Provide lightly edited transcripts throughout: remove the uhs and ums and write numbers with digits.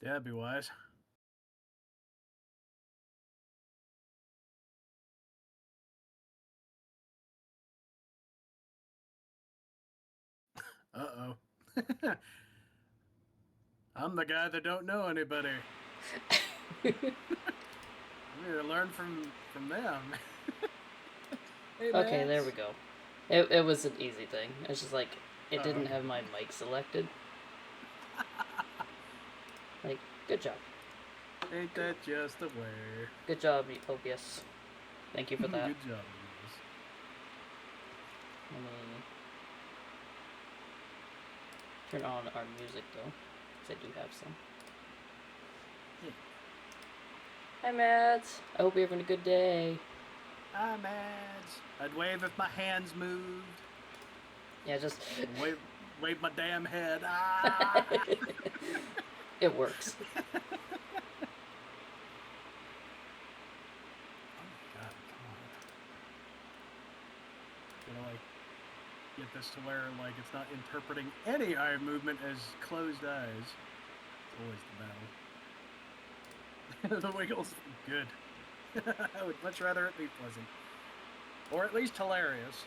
Yeah, that'd be wise. Uh-oh. I'm the guy that don't know anybody. I need to learn from them. Hey, Okay, there Max. we go. It was an easy thing. It's just like it Oh, didn't okay. have my mic selected. Like, good job. Ain't that just the way? Good job, OBS. Thank you for that. Good job, Lucas. Let me turn on our music though, because I do have some. Yeah. Hi, Matt. I hope you're having a good day. Hi, Mads. I'd wave if my hands moved. Yeah, just Wave my damn head. Ah! it works. Oh my god, come on. Gonna like get this to where like it's not interpreting any eye movement as closed eyes. It's always the battle. The wiggles good. I would much rather it be pleasant. Or at least hilarious.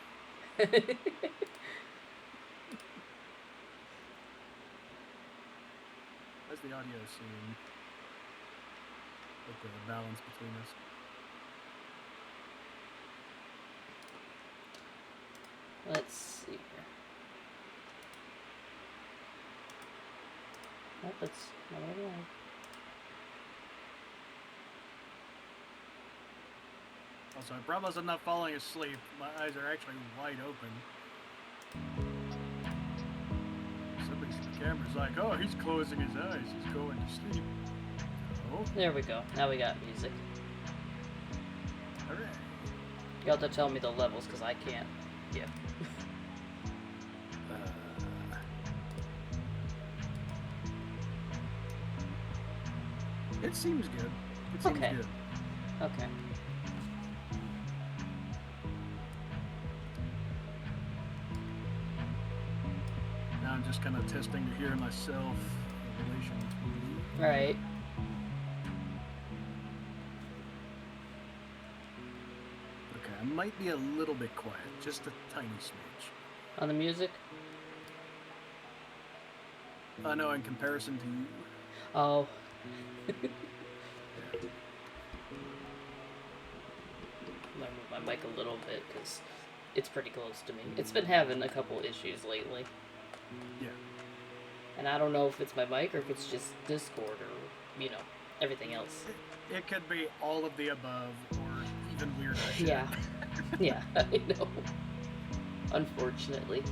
How's the audio seem with the balance between us? Let's see here. Nope, that's not what I want. Also, I promise I'm not falling asleep. My eyes are actually wide open. Somebody's the camera's like, oh, he's closing his eyes. He's going to sleep. Oh, There we go. Now we got music. hooray. You have to tell me the levels because I can't. Yeah. It seems good. It seems Okay. good. Okay. Now I'm just kind of testing to hear myself in relation to. All right. Okay, I might be a little bit quiet, just a tiny smidge. On the music. I know in comparison to you. Oh. Yeah. I'm gonna move my mic a little bit because it's pretty close to me. It's been having a couple issues lately. Yeah. And I don't know if it's my mic or if it's just Discord or, everything else. It could be all of the above or even weirder shit. Yeah. Yeah, I know. Unfortunately.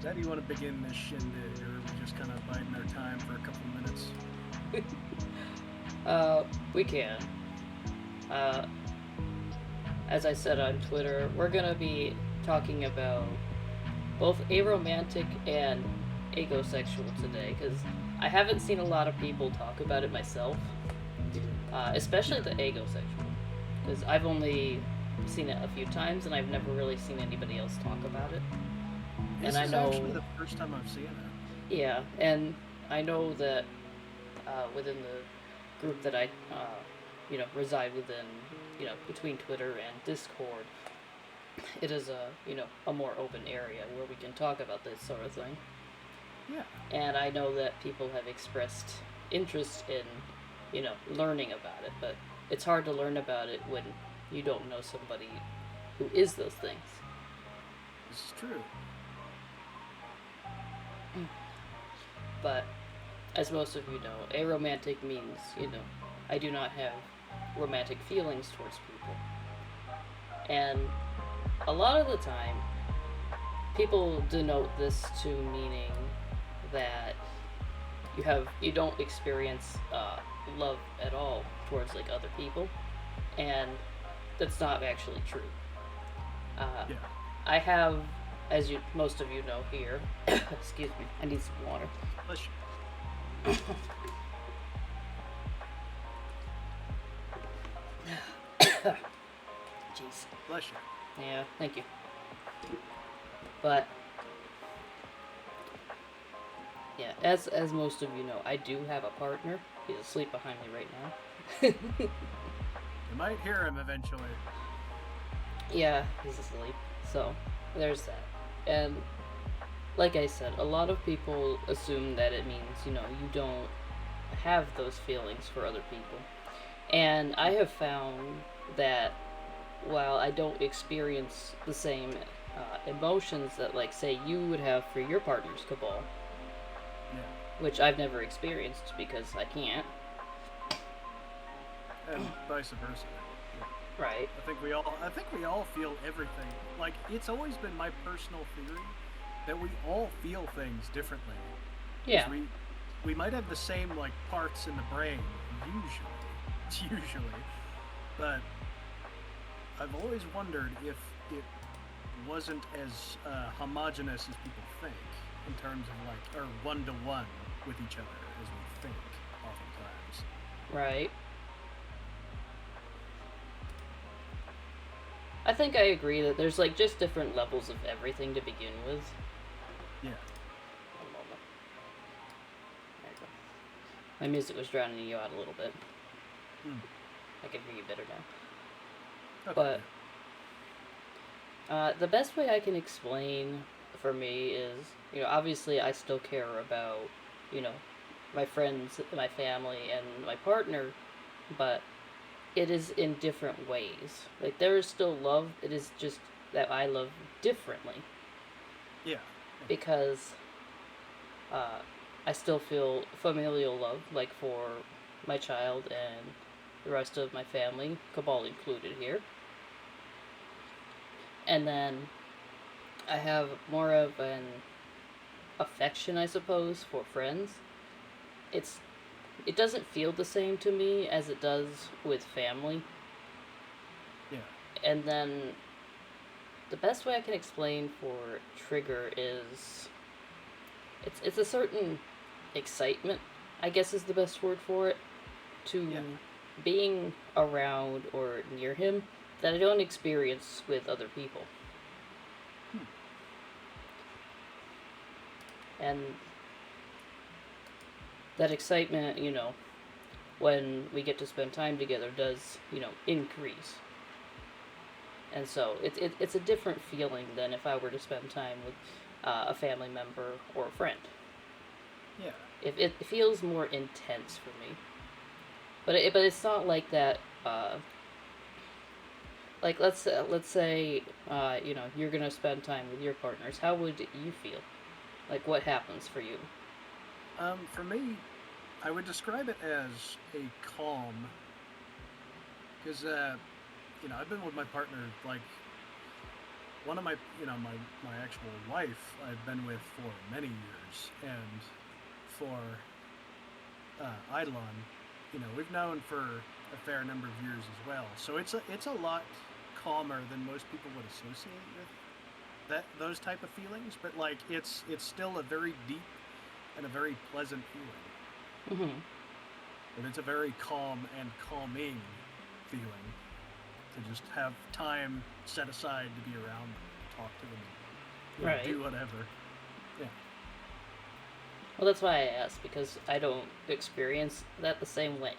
How do you want to begin this shindig, or are we just kind of biding our time for a couple minutes? We can. As I said on Twitter, we're gonna be talking about both aromantic and aegosexual today, because I haven't seen a lot of people talk about it myself, especially the aegosexual, because I've only seen it a few times and I've never really seen anybody else talk about it. This And I is know, actually the first time I've seen it. yeah, and I know that within the group that I, reside within, between Twitter and Discord, it is a more open area where we can talk about this sort of thing. Yeah. And I know that people have expressed interest in, learning about it, but it's hard to learn about it when you don't know somebody who is those things. This is true. But as most of you know, aromantic means, I do not have romantic feelings towards people. And a lot of the time, people denote this to meaning that you don't experience love at all towards like other people, and that's not actually true. Yeah. I have, as most of you know here, excuse me, I need some water. Bless you. Jeez. Bless you. Yeah, thank you. But yeah, as most of you know, I do have a partner. He's asleep behind me right now. You might hear him eventually. Yeah, he's asleep. So there's that. And like I said, a lot of people assume that it means, you don't have those feelings for other people. And I have found that while I don't experience the same emotions that, like, say, you would have for your partner's cabal, Yeah. which I've never experienced because I can't. And vice versa. Right. I think we all feel everything. Like, it's always been my personal theory that we all feel things differently. Because Yeah. we might have the same like parts in the brain usually, but I've always wondered if it wasn't as homogenous as people think in terms of like or one to one with each other as we think oftentimes. Right. I think I agree that there's, like, just different levels of everything to begin with. Yeah. One moment. There you go. My music was drowning you out a little bit. Mm. I can hear you better now. Okay. But the best way I can explain for me is, obviously I still care about, you know, my friends, my family, and my partner, but it is in different ways. Like, there is still love, it is just that I love differently. Yeah. Because uh, I still feel familial love, like for my child and the rest of my family, Cabal included here. And then I have more of an affection, I suppose, for friends. It's it doesn't feel the same to me as it does with family. Yeah. And then the best way I can explain for trigger is it's a certain excitement, I guess is the best word for it, to Yeah. being around or near him that I don't experience with other people. Hmm. And that excitement, when we get to spend time together does, increase. And so it's a different feeling than if I were to spend time with a family member or a friend. Yeah. It feels more intense for me. But it's not like that. Like, let's say you're gonna spend time with your partners. How would you feel? Like, what happens for you? For me, I would describe it as a calm, because I've been with my partner like one of my my actual wife I've been with for many years, and for Eidolon, we've known for a fair number of years as well. So it's a lot calmer than most people would associate with that those type of feelings. But like it's still a very deep and a very pleasant feeling. Mm-hmm. And it's a very calm and calming feeling to just have time set aside to be around them, to talk to them, Right. do whatever. Yeah. Well, that's why I asked, because I don't experience that the same way.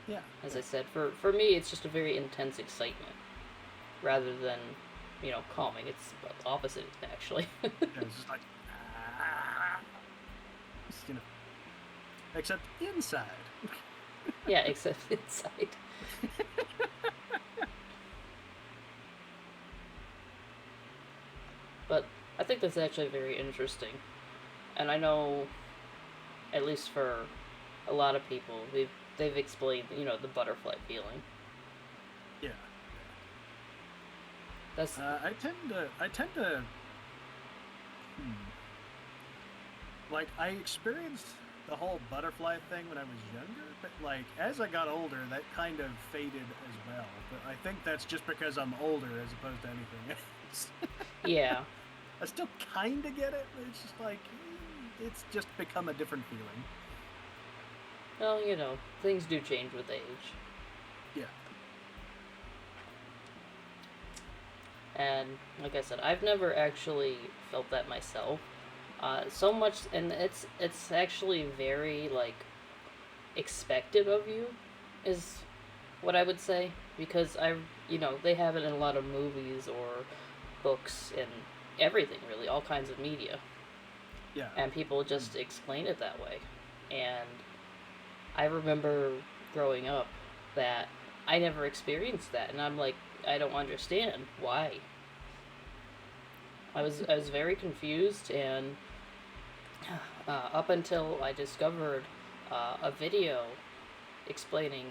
Yeah. As I said, for me, it's just a very intense excitement rather than, calming. It's the opposite, actually. Yeah, it's just like, just, except inside. Yeah, except inside. But I think that's actually very interesting. And I know, at least for a lot of people, they've explained, the butterfly feeling. Yeah. That's I tend to hmm, like I experienced the whole butterfly thing when I was younger, but like as I got older, that kind of faded as well. But I think that's just because I'm older as opposed to anything else. yeah. I still kind of get it, but it's just like it's just become a different feeling. Well, things do change with age. Yeah. And like I said, I've never actually felt that myself. So much, and it's actually very like expected of you, is what I would say, because they have it in a lot of movies or books and everything really, all kinds of media, Yeah. and people just explain it that way. And I remember growing up that I never experienced that, and I'm like, I don't understand why. I was very confused, and up until I discovered a video explaining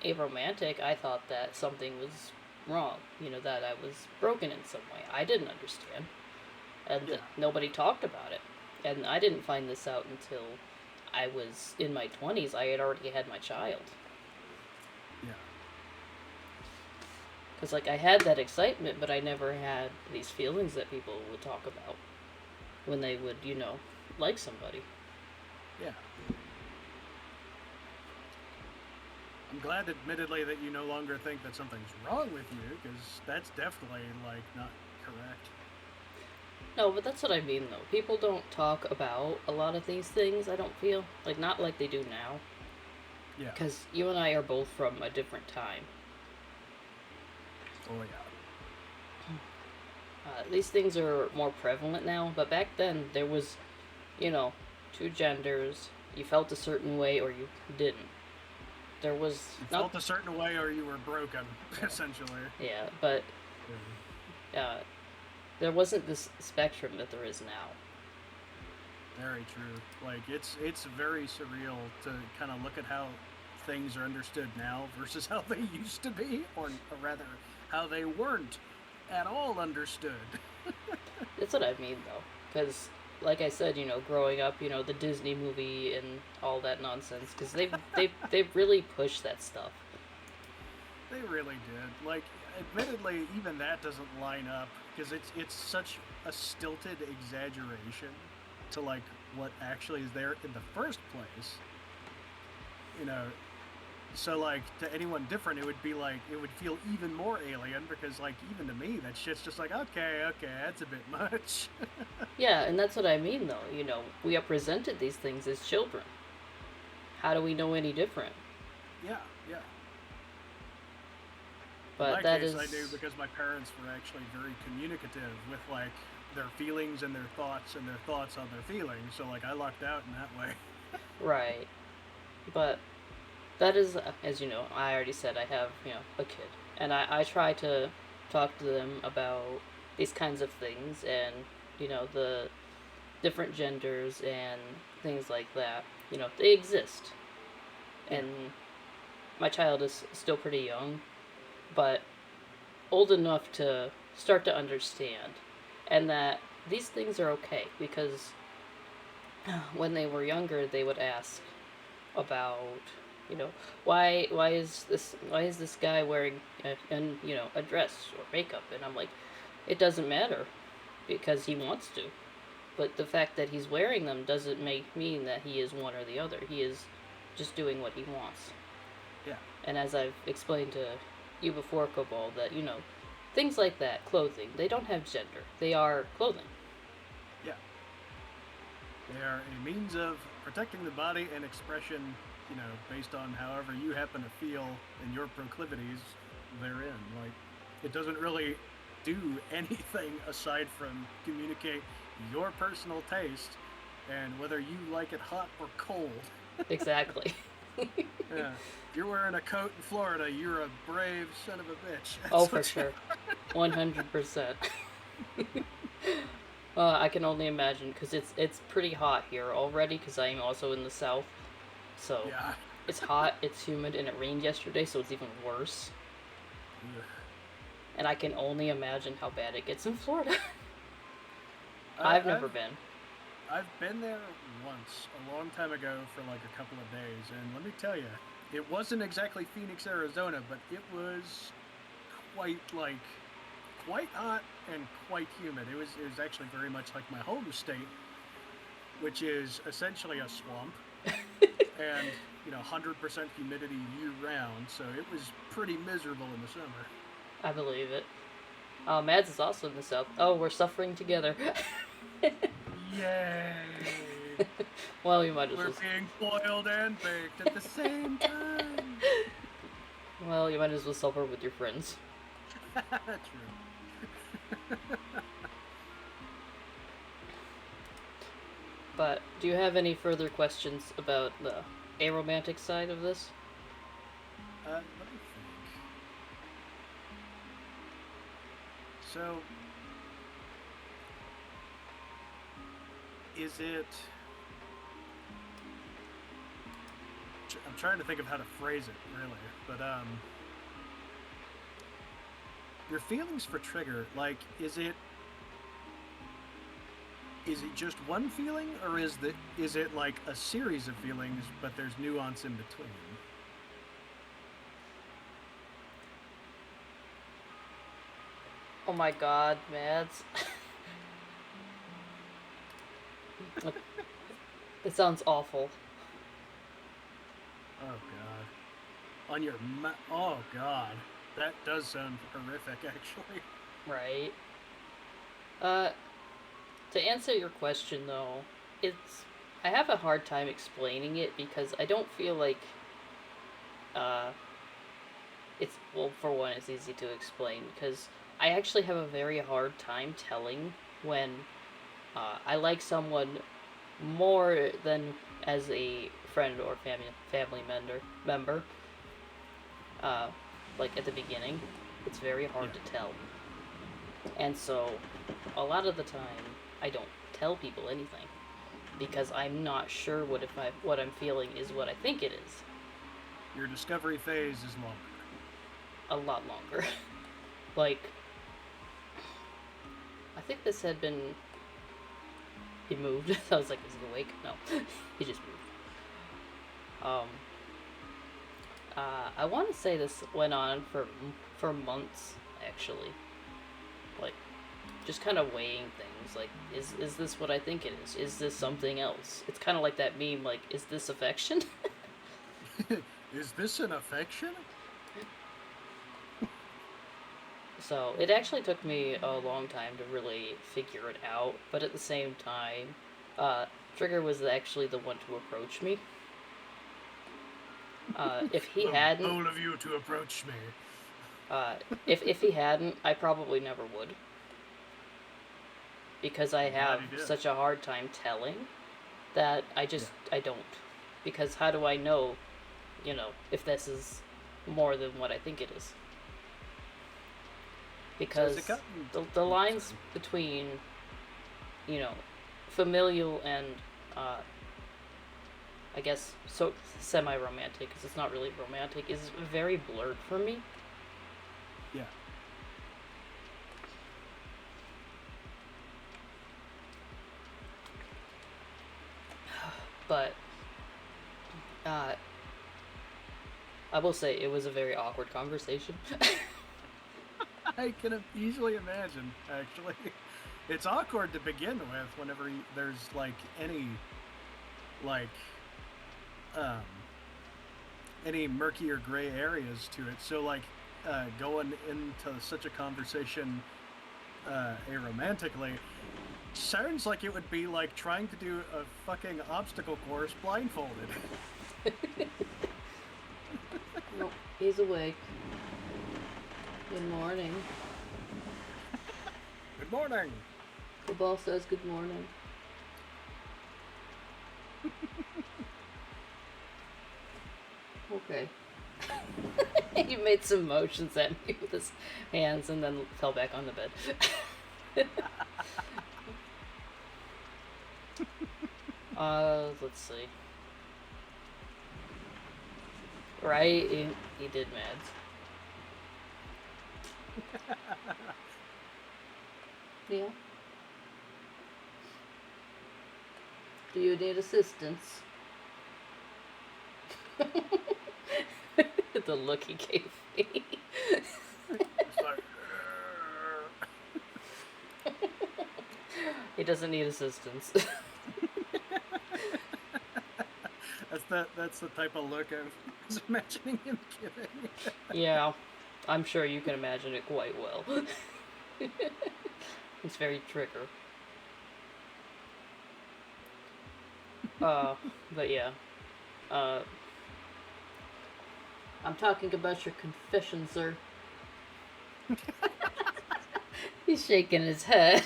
aromantic, I thought that something was wrong. That I was broken in some way. I didn't understand, and Yeah. nobody talked about it. And I didn't find this out until I was in my 20s. I had already had my child. Yeah. Because, like, I had that excitement, but I never had these feelings that people would talk about when they would, like somebody. Yeah. I'm glad, admittedly, that you no longer think that something's wrong with you, because that's definitely like not correct. No, but that's what I mean, though. People don't talk about a lot of these things, I don't feel. Like, not like they do now. Yeah. Because you and I are both from a different time. Oh yeah. These things are more prevalent now, but back then there was, you know, two genders. You felt a certain way or you didn't. There was You not, felt a certain way, or you were broken, essentially. yeah, but uh, there wasn't this spectrum that there is now. Very true. Like it's very surreal to kind of look at how things are understood now versus how they used to be, or rather, how they weren't at all understood. That's what I mean, though, because like I said, growing up, the Disney movie and all that nonsense, because they've really pushed that stuff. They really did. Like, admittedly, even that doesn't line up because it's such a stilted exaggeration to like what actually is there in the first place. You know, so like to anyone different, it would be like it would feel even more alien because like even to me, that shit's just like okay, that's a bit much. Yeah, and that's what I mean, though. We are presented these things as children. How do we know any different? Yeah, yeah. In But my that case, I knew is because my parents were actually very communicative with like their feelings and their thoughts and their thoughts on their feelings. So like I lucked out in that way. right. But that is, as you know, I already said I have, a kid. And I try to talk to them about these kinds of things and, the different genders and things like that. They exist. Yeah, And my child is still pretty young, but old enough to start to understand. And that these things are okay because when they were younger, they would ask about you know why is this guy wearing a dress or makeup, and I'm like, it doesn't matter because he wants to, but the fact that he's wearing them doesn't mean that he is one or the other. He is just doing what he wants. yeah, And as I've explained to you before, Cobalt, that things like that, clothing, they don't have gender, they are clothing. yeah. They are a means of protecting the body and expression. Based on however you happen to feel and your proclivities therein. Like, it doesn't really do anything aside from communicate your personal taste and whether you like it hot or cold. Exactly. Yeah. If you're wearing a coat in Florida, you're a brave son of a bitch. Oh, That's for what you. sure. 100%. I can only imagine because it's pretty hot here already because I'm also in the south. So Yeah. it's hot, it's humid, and it rained yesterday, so it's even worse. And I can only imagine how bad it gets in Florida. I, I've never I've been. I've been there once a long time ago for like a couple of days, and let me tell you, it wasn't exactly Phoenix, Arizona, but it was quite like quite hot and quite humid. It was actually very much like my home state, which is essentially a swamp, and 100% humidity year round. So it was pretty miserable in the summer. I believe it. Mads is also in the South. Oh, we're suffering together. Yay! Well, you might as We're well. being boiled and baked at the same time. Well, you might as well suffer with your friends. True. But do you have any further questions about the aromantic side of this? Let me think. So, is it? I'm trying to think of how to phrase it, really. But your feelings for Trigger, like, is it just one feeling, or is it like a series of feelings, but there's nuance in between? Oh my god, Mads. It sounds awful. Oh God. Oh God. That does sound horrific, actually. Right. Uh, to answer your question though, it's I have a hard time explaining it because I don't feel like uh it's well for one it's easy to explain because I actually have a very hard time telling when I like someone more than as a friend or family member. Uh, like at the beginning, it's very Yeah. hard to tell, and so a lot of the time I don't tell people anything because I'm not sure what I'm feeling is what I think it is. Your discovery phase is longer. A lot longer. Like I think this had been he moved. I was like, is he awake? No, he just moved. Um, I want to say this went on for months actually. Like just kind of weighing things. Like, is this what I think it is? Is this something else? It's kind of like that meme. Like, is this affection? Is this an affection? So it actually took me a long time to really figure it out. But at the same time, uh, Trigger was actually the one to approach me. If he The hadn't, bold of you to approach me. uh, if he hadn't, I probably never would because I I'm glad have he did. such a hard time telling that Yeah. I don't. Because how do I know, if this is more than what I think it is? So has it Because gotten? the Oh, lines sorry. between, you know, familial and, uh, I guess, so semi romantic, because it's not really romantic, is very blurred for me. Yeah. But, uh, I will say it was a very awkward conversation. I can easily imagine. Actually, it's awkward to begin with whenever there's like like um any murky or gray areas to it. So like going into such a conversation aromantically sounds like it would be like trying to do a fucking obstacle course blindfolded. Nope, he's awake. Good morning. Good morning. The ball says good morning. Okay. He made some motions at me with his hands and then fell back on the bed. Let's see. Right? He did, Mads. Yeah. Do you need assistance? The look he gave me. It's like, He doesn't need assistance. that's the type of look I was imagining him giving. Yeah, I'm sure you can imagine it quite well. It's very trigger. But yeah. Uh, I'm talking about your confession, sir. He's shaking his head.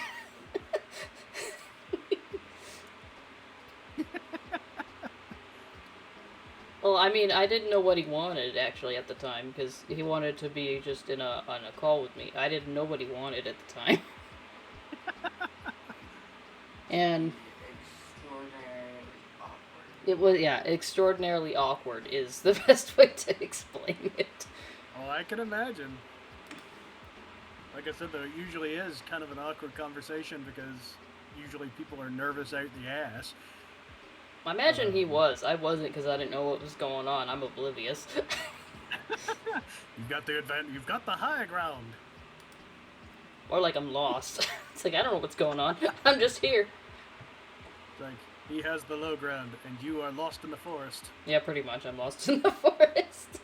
Well, I mean, I didn't know what he wanted actually at the time because he wanted to be just in a on a call with me. I didn't know what he wanted at the time, and Extraordinarily awkward. it was extraordinarily awkward is the best way to explain it. Oh, I can imagine. Like I said, though, it usually is kind of an awkward conversation because usually people are nervous out the ass. I imagine he was. I wasn't because I didn't know what was going on. I'm oblivious. You've got the You've got the high ground. Or like I'm lost. It's like I don't know what's going on. I'm just here. It's like he has the low ground, and you are lost in the forest. Yeah, pretty much. I'm lost in the forest.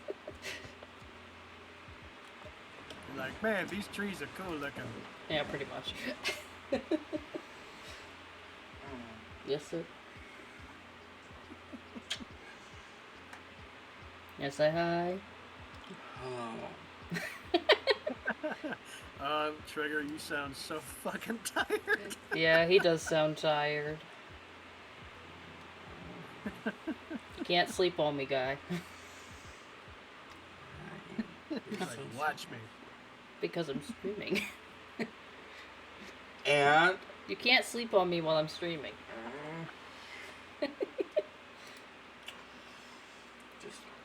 You're like, man, these trees are cool looking. Yeah, pretty much. Yes, sir. Yes, I hi. Trigger, you sound so fucking tired. Yeah, he does sound tired. Can't sleep on me, guy. He's like, watch me. Because I'm streaming. And You can't sleep on me while I'm streaming. just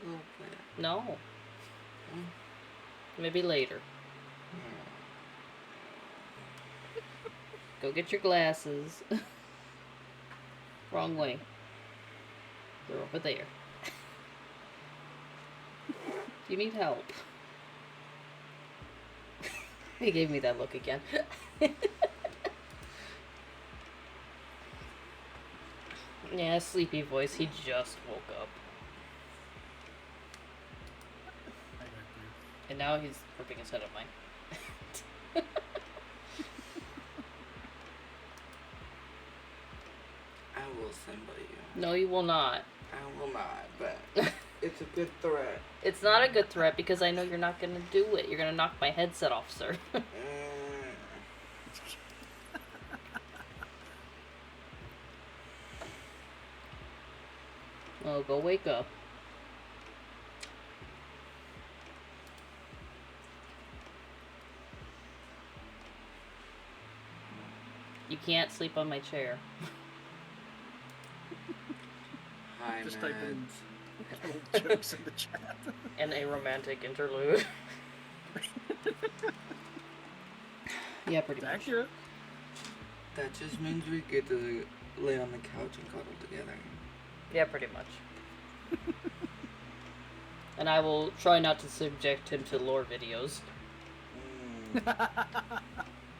a little bit. No. Maybe later. Go get your glasses. Wrong way. They're over there. Do you need help? He gave me that look again. Yeah, sleepy voice. He just woke up. I got you. And now he's ripping his head on mine. I will symbol you. No, you will not. I will not, but it's a good threat. It's not a good threat because I know you're not gonna do it. You're gonna knock my headset off, sir. Oh, go wake up. You can't sleep on my chair. Hi, Just man. type in little jokes in the chat. And a romantic interlude. Yeah, pretty It's much. accurate. That just means we get to lay on the couch and cuddle together. Yeah, pretty much. And I will try not to subject him to lore videos.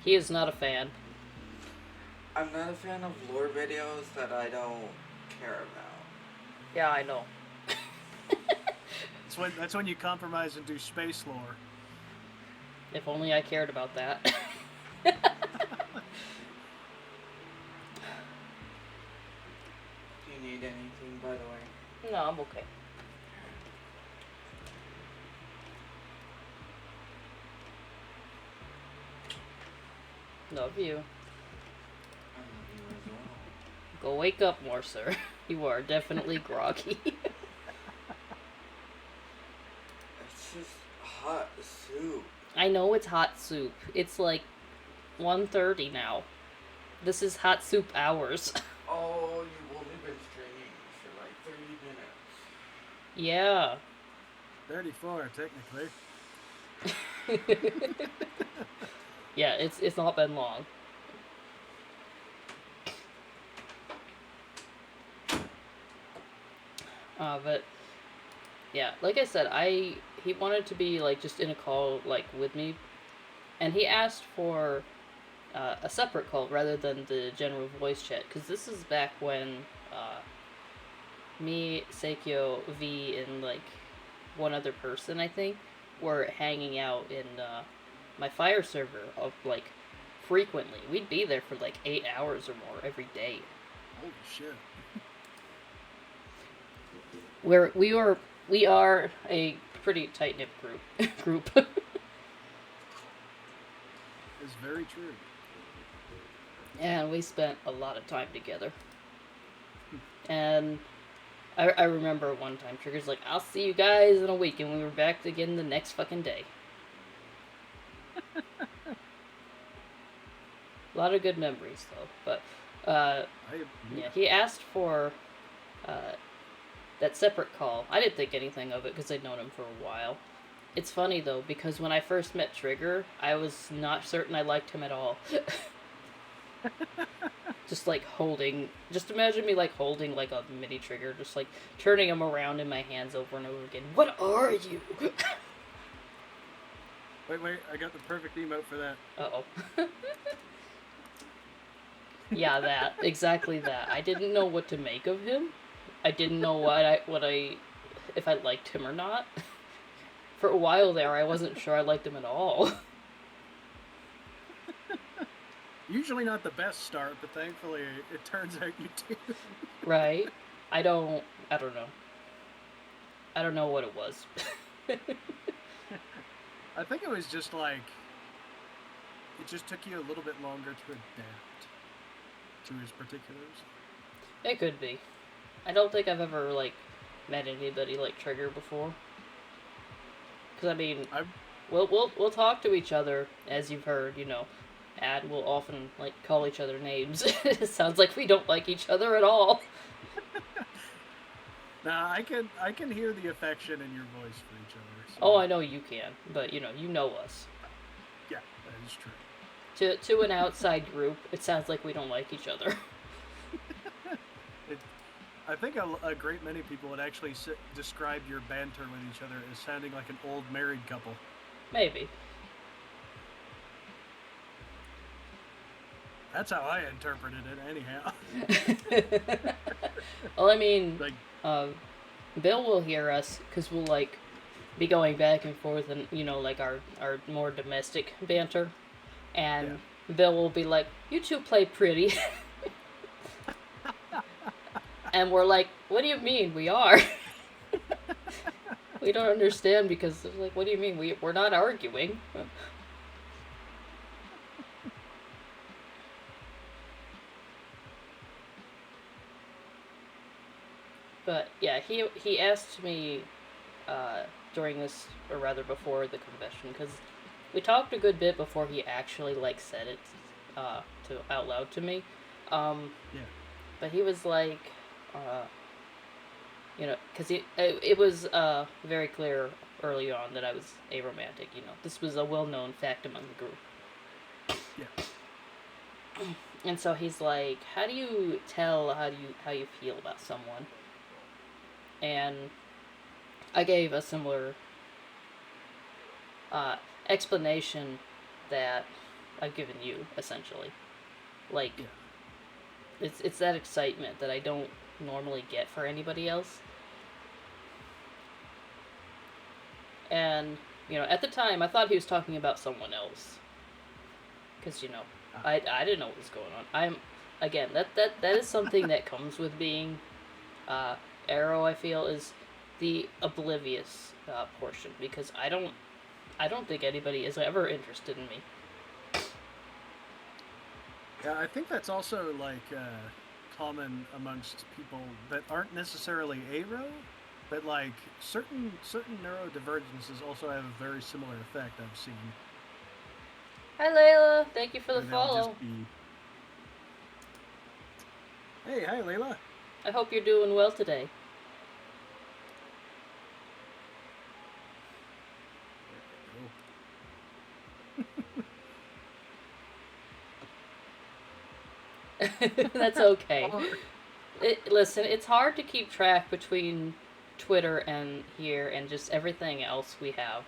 He is not a fan. I'm not a fan of lore videos that I don't care about. Yeah, I know. That's when you compromise and do space lore. If only I cared about that. Do you need anything, by the way? No, I'm okay. Love you. I love you as well. Go wake up more, sir. You are definitely groggy. It's just hot soup. I know it's hot soup. It's like 1:30 now. This is hot soup hours. Oh, you've only been streaming for like 30 minutes. Yeah. 34, technically. Yeah, it's not been long. But yeah, like I said, he wanted to be like just in a call like with me, and he asked for a separate call rather than the general voice chat because this is back when me, Seikyo, V, and like one other person I think were hanging out in my fire server of like frequently. We'd be there for like 8 hours or more every day. Holy shit. We are a pretty tight knit group. It's very true. And we spent a lot of time together. And I remember one time Trigger's like, I'll see you guys in a week, and we were back again the next fucking day. A lot of good memories though. But yeah, he asked for that separate call. I didn't think anything of it because I'd known him for a while. It's funny though, because when I first met Trigger, I was not certain I liked him at all. Just imagine me like holding like a mini Trigger, just like turning him around in my hands over and over again. What are you? Wait, I got the perfect emote for that. Uh-oh. Yeah, exactly that. I didn't know what to make of him. I didn't know if I liked him or not. For a while there, I wasn't sure I liked him at all. Usually not the best start, but thankfully it turns out you do. Right? I don't know. I don't know what it was. I think it was just like, it just took you a little bit longer to adapt to his particulars. It could be. I don't think I've ever like met anybody like Trigger before. Because I mean, we'll talk to each other, as you've heard, and we'll often like call each other names. It sounds like we don't like each other at all. Nah, I can hear the affection in your voice for each other. So. Oh, I know you can, but you know us. Yeah, that is true. To an outside group, it sounds like we don't like each other. I think a great many people would actually describe your banter with each other as sounding like an old married couple. Maybe. That's how I interpreted it, anyhow. Well, I mean, like, Bill will hear us because we'll like be going back and forth, and like our more domestic banter, and Bill will be like, "You two play pretty," and we're like, "What do you mean we are?" We don't understand because like, what do you mean we're not arguing? But yeah, he asked me during this, or rather before the confession, because we talked a good bit before he actually like said it out loud to me. yeah. But he was like, because it was very clear early on that I was aromantic. This was a well-known fact among the group. Yeah. And so he's like, how do you tell how you feel about someone? And I gave a similar explanation that I've given you, essentially. Like, it's that excitement that I don't normally get for anybody else. And, at the time, I thought he was talking about someone else. Because, I didn't know what was going on. Again, that is something that comes with being Arrow, I feel, is the oblivious portion, because I don't think anybody is ever interested in me. Yeah, I think that's also like common amongst people that aren't necessarily aro, but like certain neurodivergences also have a very similar effect I've seen. Hi Layla, thank you for the follow. Hey, hi Layla. I hope you're doing well today. That's okay. Listen, it's hard to keep track between Twitter and here and just everything else we have.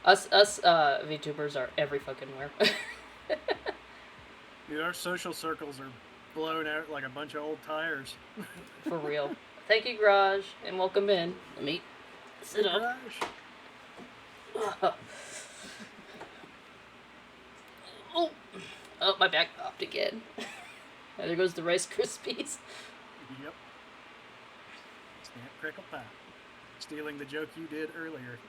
Us VTubers are every fucking where. Dude, our social circles are blown out like a bunch of old tires. For real. Thank you, Garage, and welcome in. Let me sit up. Oh, my back popped again. And there goes the Rice Krispies. Yep. Snap, crackle, pop. Stealing the joke you did earlier.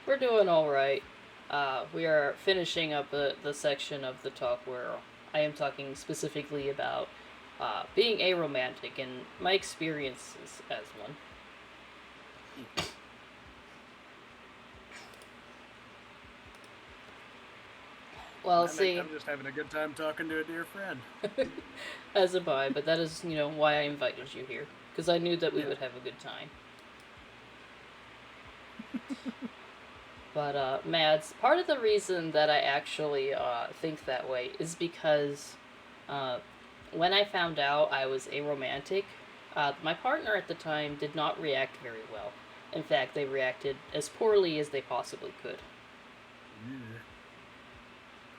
We're doing all right. We are finishing up the section of the talk where I am talking specifically about being aromantic and my experiences as one. Well, see, I'm just having a good time talking to a dear friend. as am I, but that is, why I invited you here. Because I knew that we Yeah. would have a good time. But, Mads, part of the reason that I actually think that way is because when I found out I was aromantic, my partner at the time did not react very well. In fact, they reacted as poorly as they possibly could. Yeah.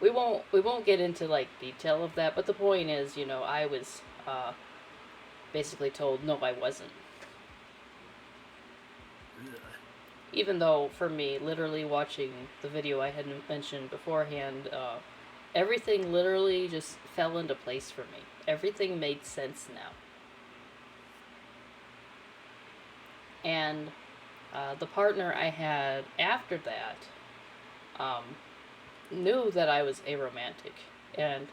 We won't get into like detail of that, but the point is, I was basically told no, I wasn't. Yeah. Even though for me, literally watching the video I had mentioned beforehand, everything literally just fell into place for me. Everything made sense now. And the partner I had after that knew that I was aromantic. And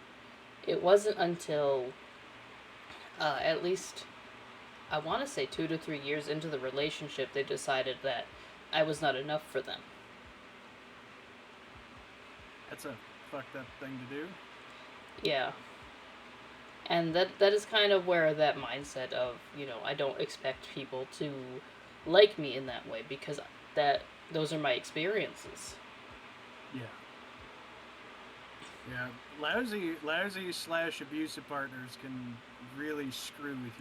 it wasn't until at least, I want to say 2 to 3 years into the relationship, they decided that I was not enough for them. That's a fucked up thing to do. Yeah. And that is kind of where that mindset of, I don't expect people to like me in that way because those are my experiences. Yeah. Yeah. Lousy / abusive partners can really screw with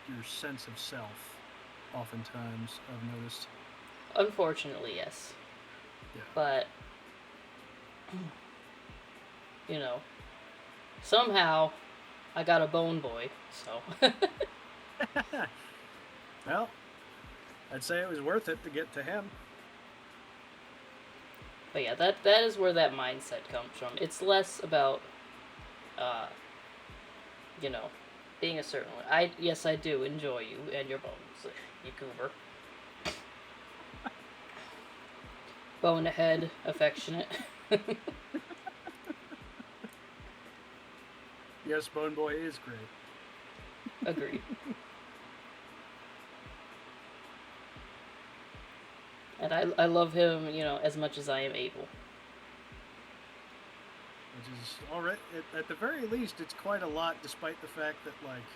your sense of self. Oftentimes, I've noticed. Unfortunately, yes. Yeah. But somehow I got a bone boy, so Well, I'd say it was worth it to get to him. but yeah, that is where that mindset comes from. It's less about uh you know, being a certain way. I do enjoy you and your bones, you goober. Bonehead, affectionate. Yes, Bone Boy is great. Agreed. And I love him, as much as I am able. Which is all right. At the very least, it's quite a lot, despite the fact that like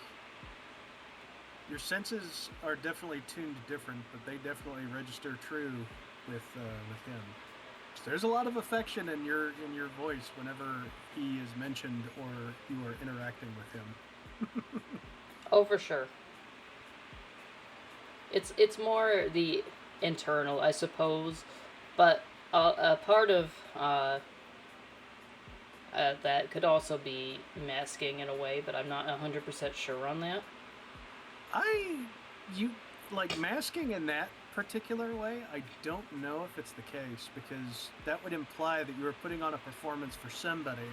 your senses are definitely tuned different, but they definitely register true with him. So there's a lot of affection in your voice whenever he is mentioned or you are interacting with him. Oh, for sure. It's more the internal, I suppose, but a part of that could also be masking in a way, but I'm not 100% sure on that. You like masking in that particular way. I don't know if it's the case because that would imply that you were putting on a performance for somebody.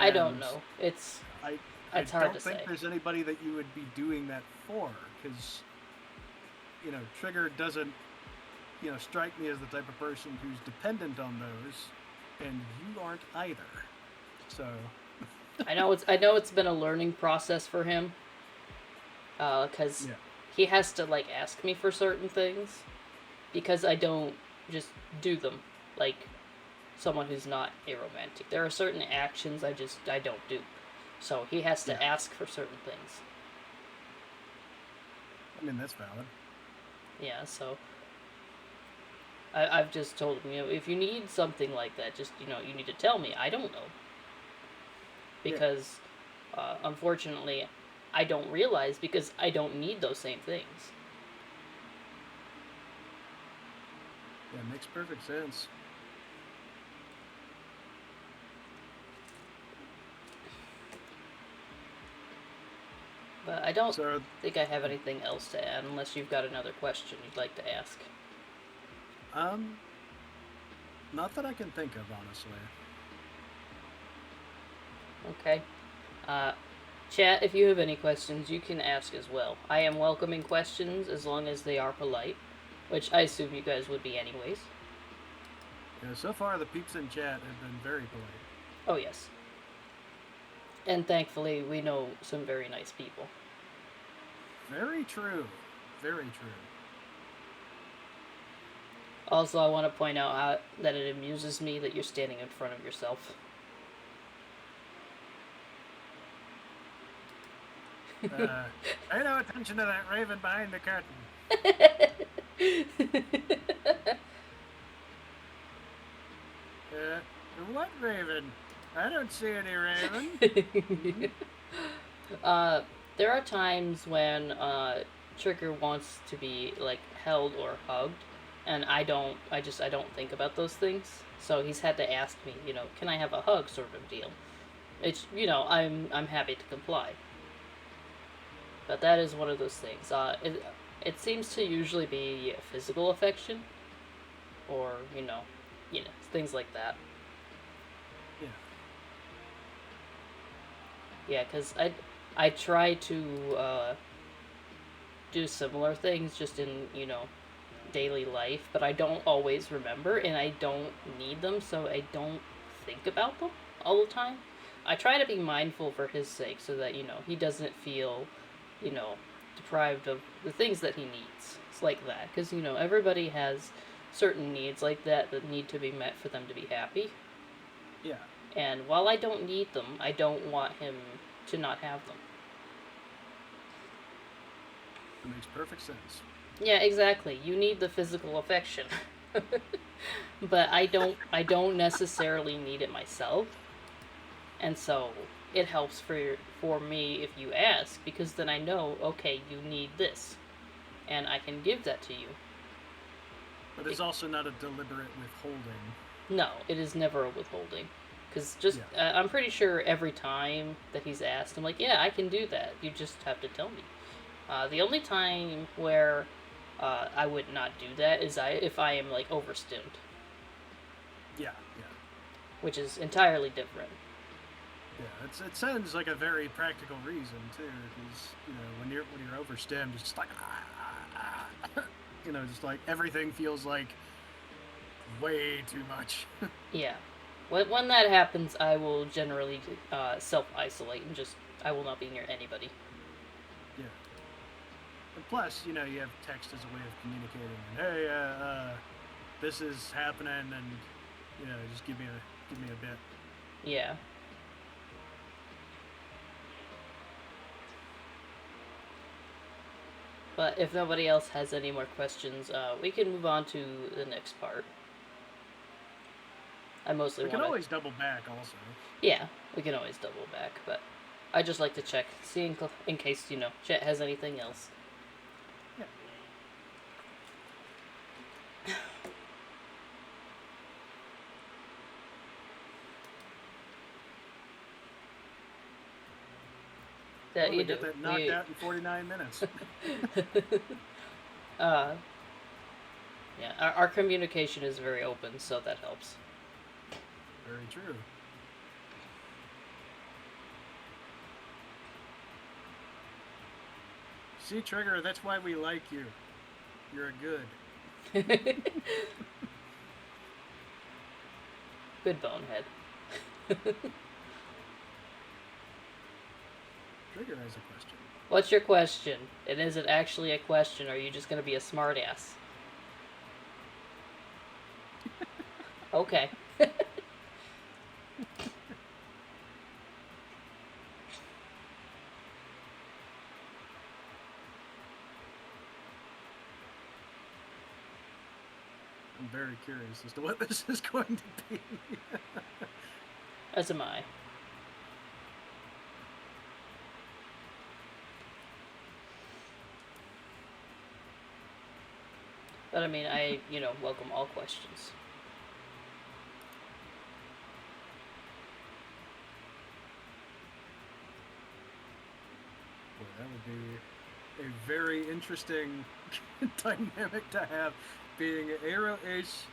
I don't know. It's I hard don't to think say. there's anybody that you would be doing that for because Trigger doesn't strike me as the type of person who's dependent on those, and you aren't either. So I know it's been a learning process for him, because yeah, he has to like ask me for certain things, because I don't just do them like someone who's not aromantic. There are certain actions I don't do, so he has to yeah. ask for certain things. I mean that's valid. Yeah, so I've just told him, if you need something like that, just you need to tell me. I don't know Yeah, because unfortunately, I don't realize because I don't need those same things. yeah, makes perfect sense. But I don't So, think I have anything else to add unless you've got another question you'd like to ask. um, not that I can think of, honestly. Okay. Uh, Chat, if you have any questions, you can ask as well. I am welcoming questions as long as they are polite, which I assume you guys would be anyways. Yeah, so far the peeps in chat have been very polite. Oh, yes. And thankfully, we know some very nice people. Very true. Very true. Also, I want to point out that it amuses me that you're standing in front of yourself. Pay no attention to that raven behind the curtain. What raven? I don't see any raven. There are times when Trigger wants to be like held or hugged, and I don't. I don't think about those things. So he's had to ask me, can I have a hug, sort of deal. It's I'm happy to comply. But that is one of those things. It seems to usually be physical affection, or things like that. Yeah. Yeah, because I try to do similar things just in daily life, but I don't always remember, and I don't need them, so I don't think about them all the time. I try to be mindful for his sake, so that he doesn't feel deprived of the things that he needs. It's like that, because everybody has certain needs like that need to be met for them to be happy. Yeah. And while I don't need them, I don't want him to not have them. It makes perfect sense. Yeah, exactly. You need the physical affection. But I don't necessarily need it myself. And so it helps for me if you ask, because then I know, okay, you need this, and I can give that to you. But it's also not a deliberate withholding. No, it is never a withholding. Because I'm pretty sure every time that he's asked, I'm like, yeah, I can do that. You just have to tell me. The only time where I would not do that is if I am like overstimmed. Yeah. Which is entirely different. Yeah, it sounds like a very practical reason too, because when you're overstimmed, it's just like just like everything feels like way too much. Yeah. When that happens, I will generally self-isolate and I will not be near anybody. Yeah. And plus, you have text as a way of communicating. And hey, this is happening, and just give me a bit. Yeah. But if nobody else has any more questions, we can move on to the next part. I mostly want to... We can always double back, also. Yeah, we can always double back, but I just like to check, see in case, Chet has anything else. Yeah. That we get that knocked out in 49 minutes. Yeah, our communication is very open, so that helps. Very true. See, Trigger, that's why we like you. You're a good. Good bonehead. Trigger has a question. What's your question? And is it actually a question, or are you just going to be a smartass? Okay. I'm very curious as to what this is going to be. As am I. But I mean, I welcome all questions. That would be a very interesting dynamic to have, being Aero Ace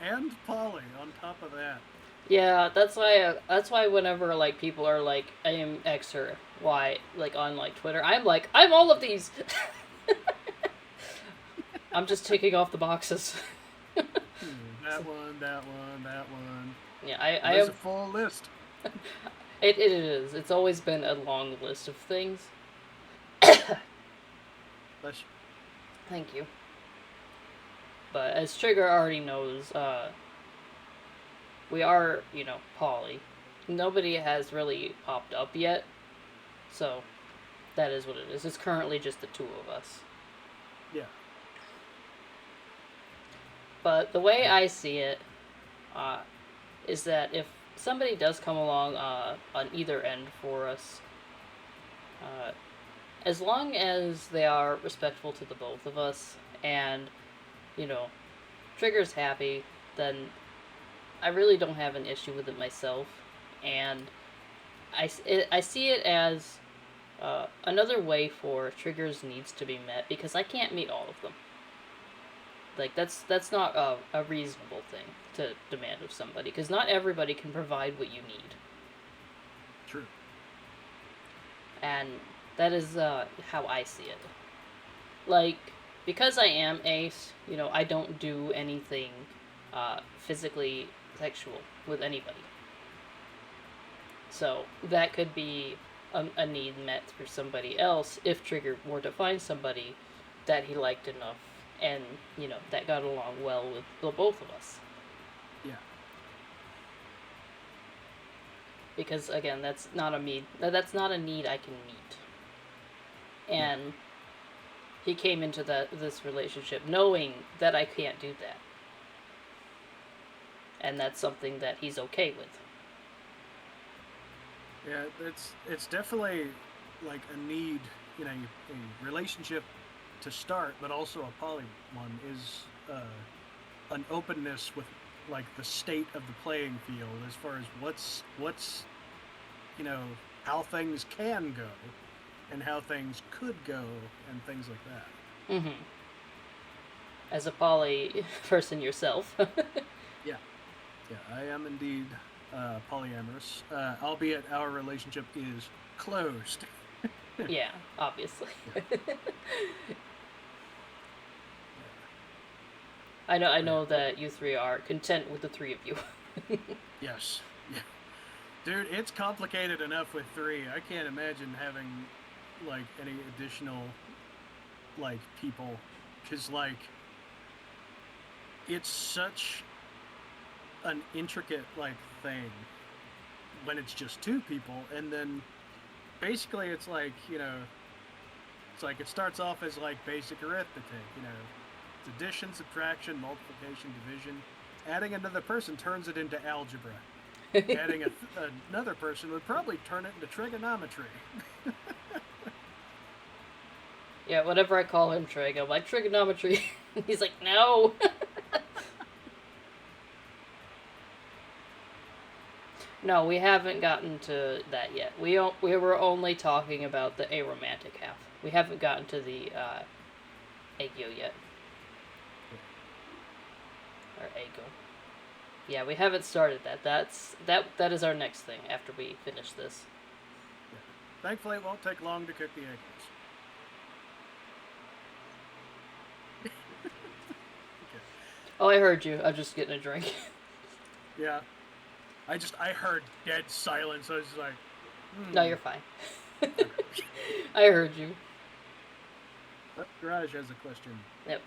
and Polly on top of that. Yeah, that's why. That's why whenever like people are like, "I am X or Y," like on like Twitter, I'm like, "I'm all of these." I'm just ticking off the boxes. That one, that one, that one. Yeah, Well, I there's am. a full list. It is. It's always been a long list of things. Bless Thank you. But as Trigger already knows, we are, poly. Nobody has really popped up yet, so that is what it is. It's currently just the two of us. you. Yeah. But the way I see it, uh, is that if somebody does come along on either end for us, uh, as long as they are respectful to the both of us and, you know, Trigger's happy, then I really don't have an issue with it myself. And I see it as another way for Trigger's needs to be met because I can't meet all of them. Like that's not a reasonable thing to demand of somebody because not everybody can provide what you need, True. and that is how I see it. Like because I am ace, I don't do anything physically sexual with anybody. So that could be a need met for somebody else if Trigger were to find somebody that he liked enough and, that got along well with the both of us. Yeah. Because again, that's not a need I can meet. And he came into this relationship knowing that I can't do that. And that's something that he's okay with. Yeah, it's definitely like a need, a relationship to start, but also a poly one is an openness with like the state of the playing field as far as what's you know how things can go and how things could go and things like that. Mm-hmm. As a poly person yourself. Yeah, yeah, I am indeed polyamorous, albeit our relationship is closed. Yeah, obviously. Yeah, I know yeah. that you three are content with the three of you. Yes. Yeah. Dude, it's complicated enough with three. I can't imagine having like any additional like people because like it's such an intricate like thing when it's just two people, and then basically it's like it starts off as like basic arithmetic. It's addition, subtraction, multiplication, division. Adding another person turns it into algebra. Adding another person would probably turn it into trigonometry. Yeah, whenever I call him Trig, I'm like, trigonometry. He's like, no. No, we haven't gotten to that yet. We were only talking about the aromantic half. We haven't gotten to the Aego yet. Or Aego. Yeah, we haven't started that. That is our next thing after we finish this. Yeah. Thankfully, it won't take long to cook the eggs. Okay. Oh, I heard you. I'm just getting a drink. Yeah. I heard dead silence. I was like, No, you're fine. Okay. I heard you. Garage has a question. Yep.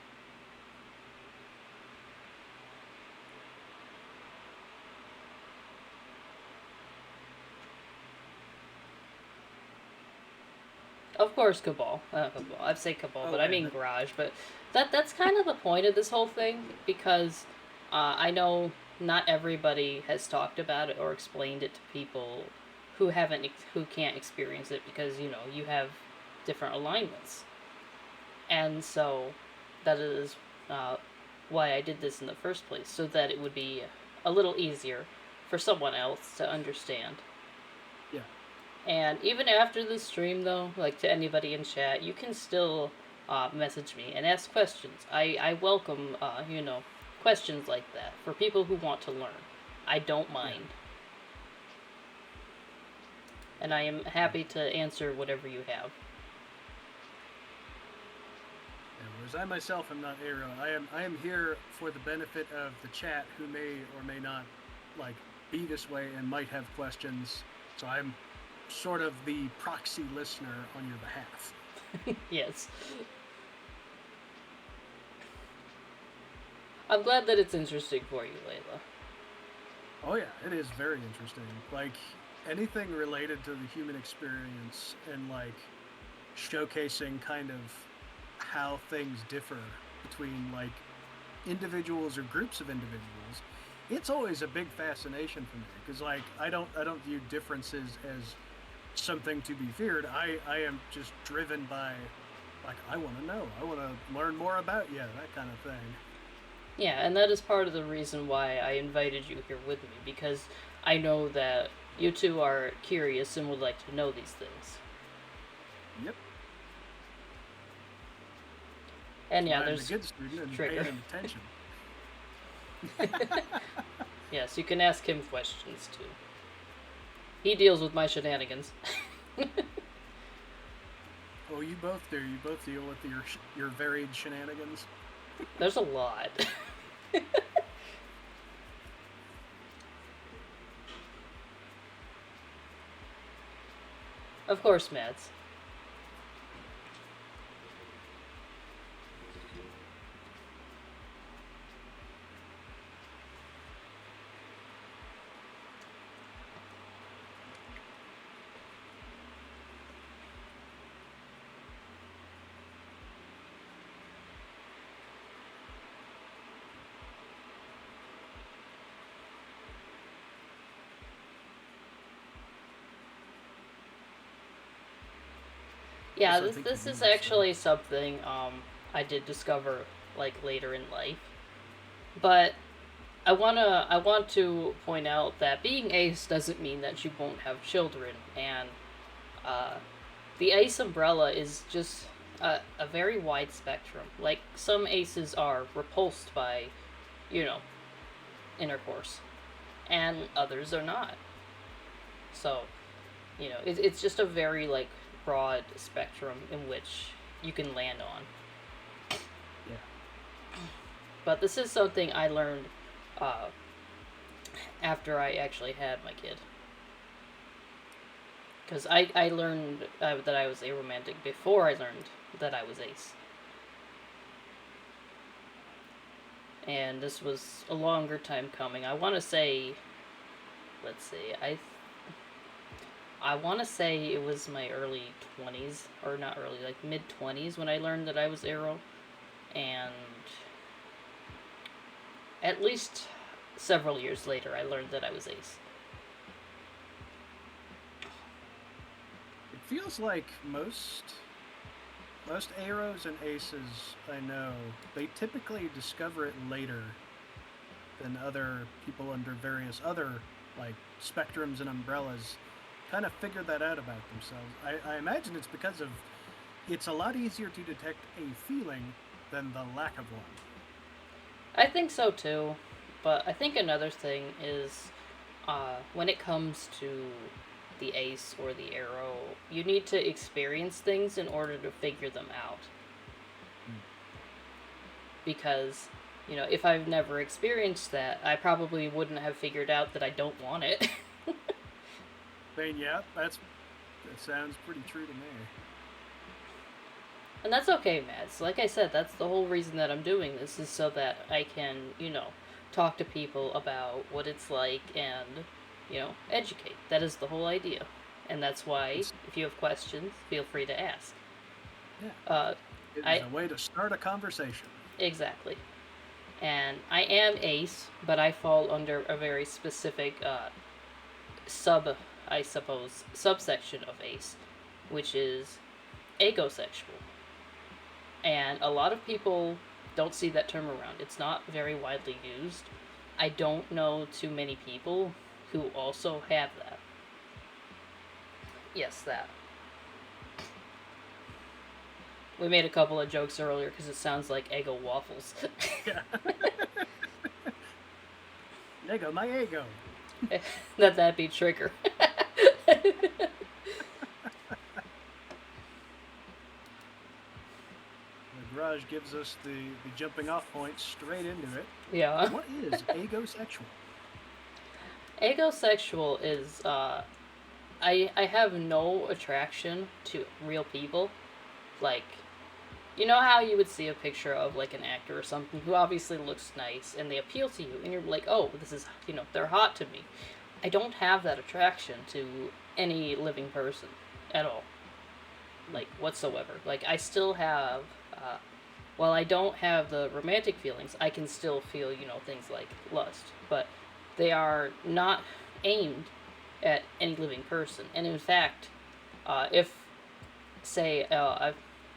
Of course, Cabal. Cabal. I'd say Cabal, but I mean Garage. But that's kind of the point of this whole thing because I know not everybody has talked about it or explained it to people who can't experience it because you have different alignments, and so that is why I did this in the first place, so that it would be a little easier for someone else to understand. Yeah. And even after the stream, though, like to anybody in chat, you can still message me and ask questions. I welcome, questions like that for people who want to learn. I don't Yeah. mind. And I am happy to answer whatever you have. Yeah, whereas I myself am not Aero. I am here for the benefit of the chat who may or may not like be this way and might have questions. So I'm sort of the proxy listener on your behalf. Yes. I'm glad that it's interesting for you, Layla. Oh yeah, it is very interesting. Like anything related to the human experience and like showcasing kind of how things differ between like individuals or groups of individuals, it's always a big fascination for me because like I don't view differences as something to be feared. I am just driven by like I want to know, I want to learn more about you, that kind of thing. Yeah, and that is part of the reason why I invited you here with me, because I know that you two are curious and would like to know these things. Yep. And That's yeah, why I'm the there's good student and Trigger. paying attention. Yes, you can ask him questions too. He deals with my shenanigans. Oh, you both do. You both deal with your varied shenanigans. There's a lot. Of course, Mads. Yeah, Also, I this think this you is do. So actually something I did discover like later in life. But I want to point out that being ace doesn't mean that you won't have children, and uh, the ace umbrella is just a very wide spectrum. Like some aces are repulsed by, you know, intercourse, and others are not. So it's just a very like broad spectrum in which you can land on. yeah. But this is something I learned uh, after I actually had my kid. Because I learned that I was aromantic before I learned that I was ace. And this was a longer time coming. I want to say, let's see, I want to say it was my early 20s, or not early, like mid 20s when I learned that I was aro. And at least several years later, I learned that I was ace. It feels like most arrows and aces I know, they typically discover it later than other people under various other like spectrums and umbrellas kind of figure that out about themselves. I imagine it's because of it's a lot easier to detect a feeling than the lack of one. I think so too, but I think another thing is when it comes to the ace or the arrow, you need to experience things in order to figure them out. Mm. Because, if I've never experienced that, I probably wouldn't have figured out that I don't want it. I mean, yeah, that sounds pretty true to me. And that's okay, Mads. Like I said, that's the whole reason that I'm doing this, is so that I can, talk to people about what it's like and, educate. That is the whole idea. And that's why, It's if you have questions, feel free to ask. yeah, Uh, it is I a way to start a conversation. Exactly. And I am ace, but I fall under a very specific sub, I suppose, subsection of ace, which is aegosexual. And a lot of people don't see that term around. It's not very widely used. I don't know too many people who also have that. Yes, that. We made a couple of jokes earlier because it sounds like Eggo waffles. Yeah. Lego, my ego. That'd be Trigger. The garage gives us the jumping off point straight into it. Yeah. What is aegosexual? Aegosexual is, I have no attraction to real people. Like, you know how you would see a picture of, like, an actor or something who obviously looks nice and they appeal to you and you're like, oh, this is, they're hot to me. I don't have that attraction to any living person at all. Like, whatsoever. Like, I still have, while I don't have the romantic feelings, I can still feel, things like lust. But they are not aimed at any living person. And in fact, if, say,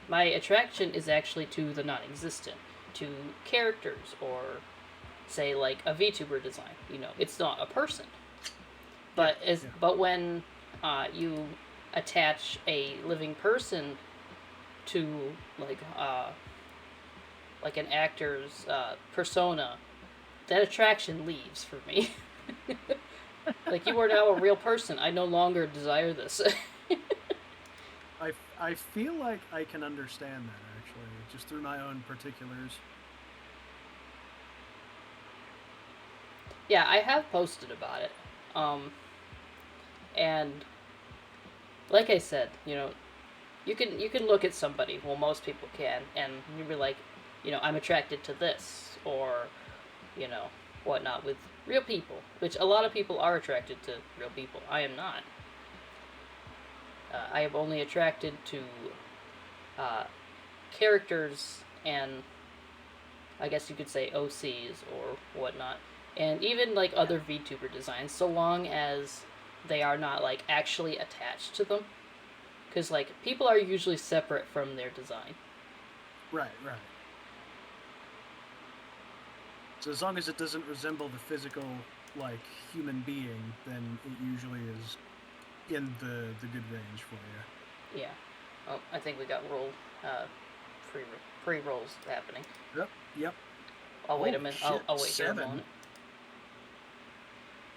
my attraction is actually to the non existent, to characters, or, say, like a VTuber design. It's not a person. But but when you attach a living person to like an actor's persona, that attraction leaves for me. Like, you are now a real person. I no longer desire this. I feel like I can understand that, actually, just through my own particulars. Yeah, I have posted about it. And like I said, you can look at somebody, well, most people can, and you be like, I'm attracted to this, or, you know, whatnot with real people, which a lot of people are attracted to real people. I am not. I am only attracted to characters and I guess you could say OCs or whatnot, and even like other VTuber designs, so long as they are not like actually attached to them, because like people are usually separate from their design. Right, right. So as long as it doesn't resemble the physical, like, human being, then it usually is in the good range for you. Yeah. Oh, I think we got roll, uh, pre rolls happening. Yep, yep. I'll wait a Oh, minute. shit, I'll wait here a 7. moment.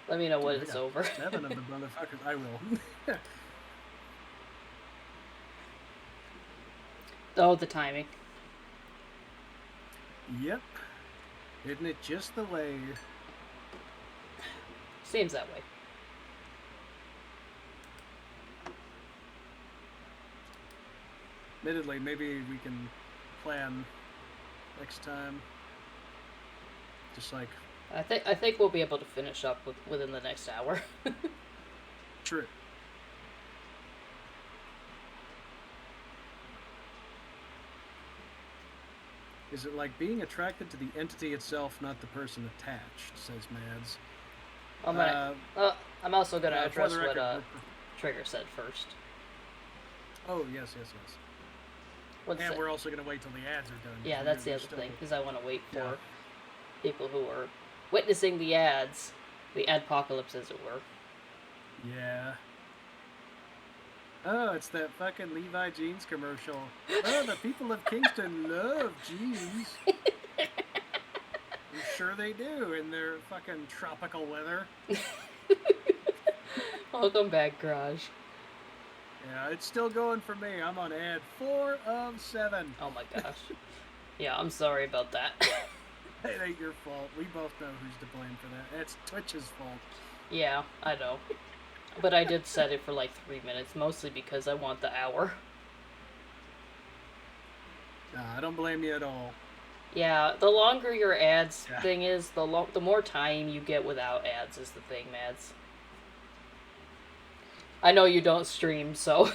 Let me know when Dude, I it's got over. 7 of the motherfuckers. I will. Oh, the timing. Yep. Isn't it just the way? Seems that way. Admittedly, maybe we can plan next time. Just like, I think we'll be able to finish up within the next hour. true. Is it like being attracted to the entity itself, not the person attached? Says Mads. I'm also gonna For address the what record, Trigger said first. oh yes, yes, yes. What's And that? we're also gonna wait till the ads are done. Yeah, so that's the we're other still- thing, because I want to wait for Yeah. people who are witnessing the ads, the adpocalypse, as it were. Yeah. Oh, it's that fucking Levi Jeans commercial. Oh, the people of Kingston love jeans. I'm sure they do in their fucking tropical weather. Welcome back, Garage. Yeah, it's still going for me. I'm on ad 4 of 7. Oh my gosh. Yeah, I'm sorry about that. It ain't your fault. We both know who's to blame for that. It's Twitch's fault. Yeah, I know. But I did set it for like 3 minutes, mostly because I want the hour. Nah, I don't blame you at all. Yeah, the longer your ads Yeah. thing is, the more time you get without ads is the thing, Mads. I know you don't stream, so.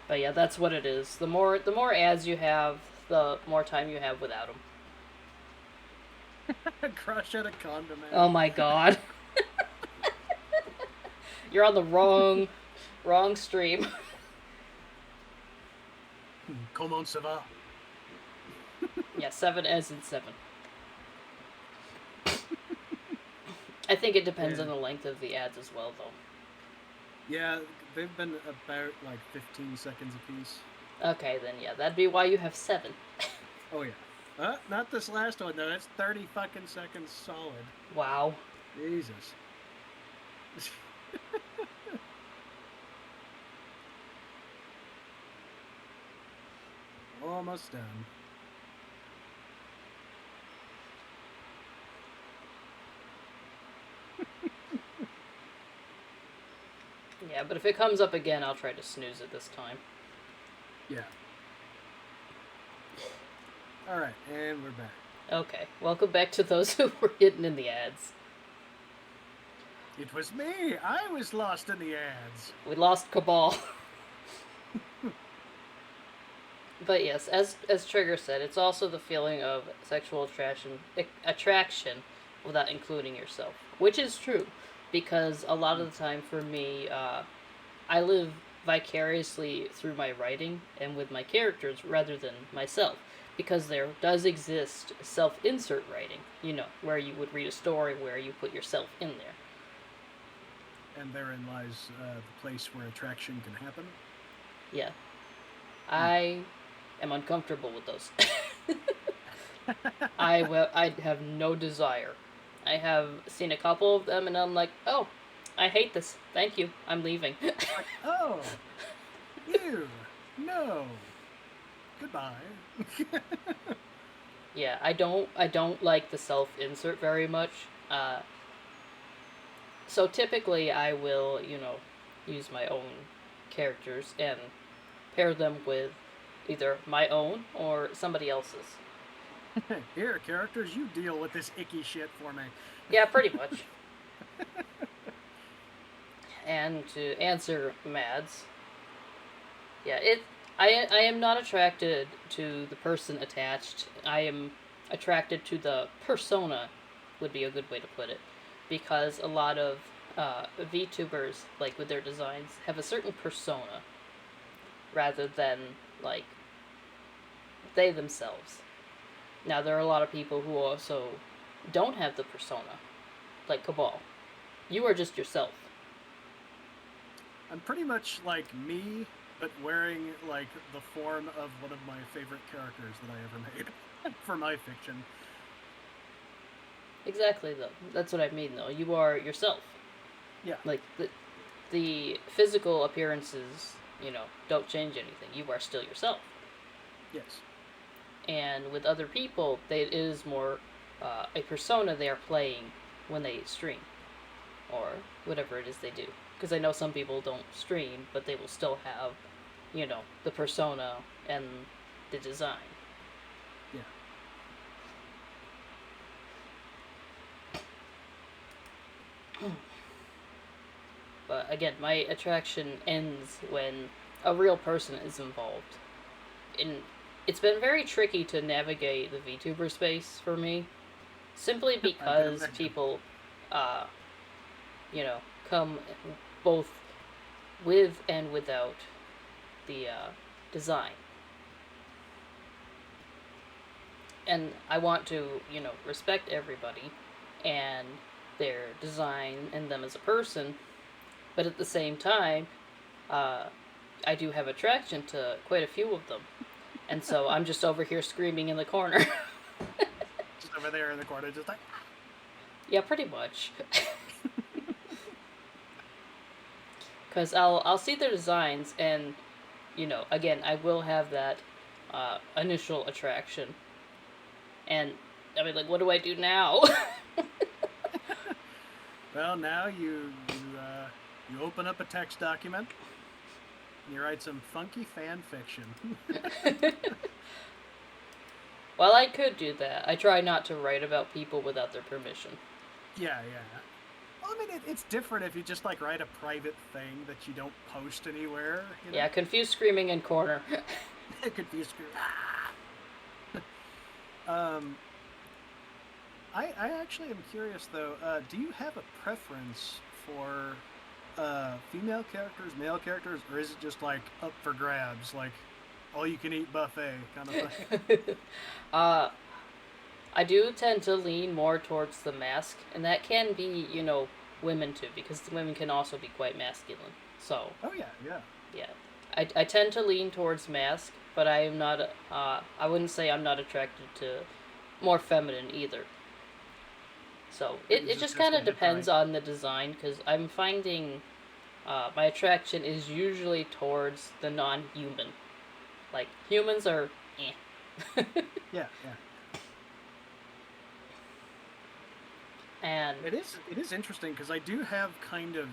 But yeah, that's what it is. The more ads you have, the more time you have without them. Crush at a condom ad. Oh my god. You're on the wrong stream. Comment ça va? Yeah, 7 as in 7. I think it depends on And the length of the ads as well, though. yeah, they've been about like 15 seconds apiece. Okay, then yeah, that'd be why you have 7. Oh yeah. Not this last one though. That's 30 fucking seconds solid. Wow. Jesus. Almost done. Yeah, but if it comes up again, I'll try to snooze it this time. Yeah. All right, and we're back. Okay, welcome back to those who were hidden in the ads. It was me. I was lost in the ads. We lost Cabal. But yes, as Trigger said, it's also the feeling of sexual attraction without including yourself, which is true, because a lot of the time for me, I live vicariously through my writing and with my characters rather than myself, because there does exist self-insert writing, where you would read a story where you put yourself in there. And therein lies the place where attraction can happen. Yeah, I am uncomfortable with those. I have no desire. I have seen a couple of them, and I'm like, oh, I hate this. Thank you. I'm leaving. Oh, ew, no, goodbye. Yeah, I don't like the self insert very much. So typically I will, use my own characters and pair them with either my own or somebody else's. Here, characters, you deal with this icky shit for me. Yeah, pretty much. And to answer Mads, yeah, I am not attracted to the person attached. I am attracted to the persona, would be a good way to put it, because a lot of VTubers, like with their designs, have a certain persona rather than like they themselves. Now there are a lot of people who also don't have the persona, like Cabal. You are just yourself. I'm pretty much like me, but wearing like the form of one of my favorite characters that I ever made for my fiction. Exactly, though. That's what I mean, though. You are yourself. Yeah. Like the physical appearances, don't change anything. You are still yourself. Yes. And with other people, it is more a persona they are playing when they stream, or whatever it is they do. Because I know some people don't stream, but they will still have, the persona and the design. Yeah. But again, my attraction ends when a real person is involved. And it's been very tricky to navigate the VTuber space for me, simply because people, uh, come both with and without the design. And I want to, respect everybody and their design and them as a person, but at the same time, I do have attraction to quite a few of them. And so I'm just over here screaming in the corner. Just over there in the corner, just like. Yeah, pretty much. Because I'll see their designs, and again, I will have that initial attraction. And I mean, like, what do I do now? Well, now you open up a text document. And you write some funky fan fiction. Well, I could do that. I try not to write about people without their permission. Yeah. Well, I mean, it's different if you just like write a private thing that you don't post anywhere. Yeah, confused screaming in corner. Confused screaming. I actually am curious though. Do you have a preference for female characters, male characters, or is it just like up for grabs, like all you can eat buffet kind of thing? I do tend to lean more towards the mask, and that can be, women too, because the women can also be quite masculine. So, Oh yeah, yeah. yeah. I tend to lean towards mask, but I am not, I wouldn't say I'm not attracted to more feminine either. So, it, Is it it just just kind a of hit depends right? on the design, because I'm finding my attraction is usually towards the non human. Like, humans are eh. Yeah, yeah. And, It is interesting because I do have kind of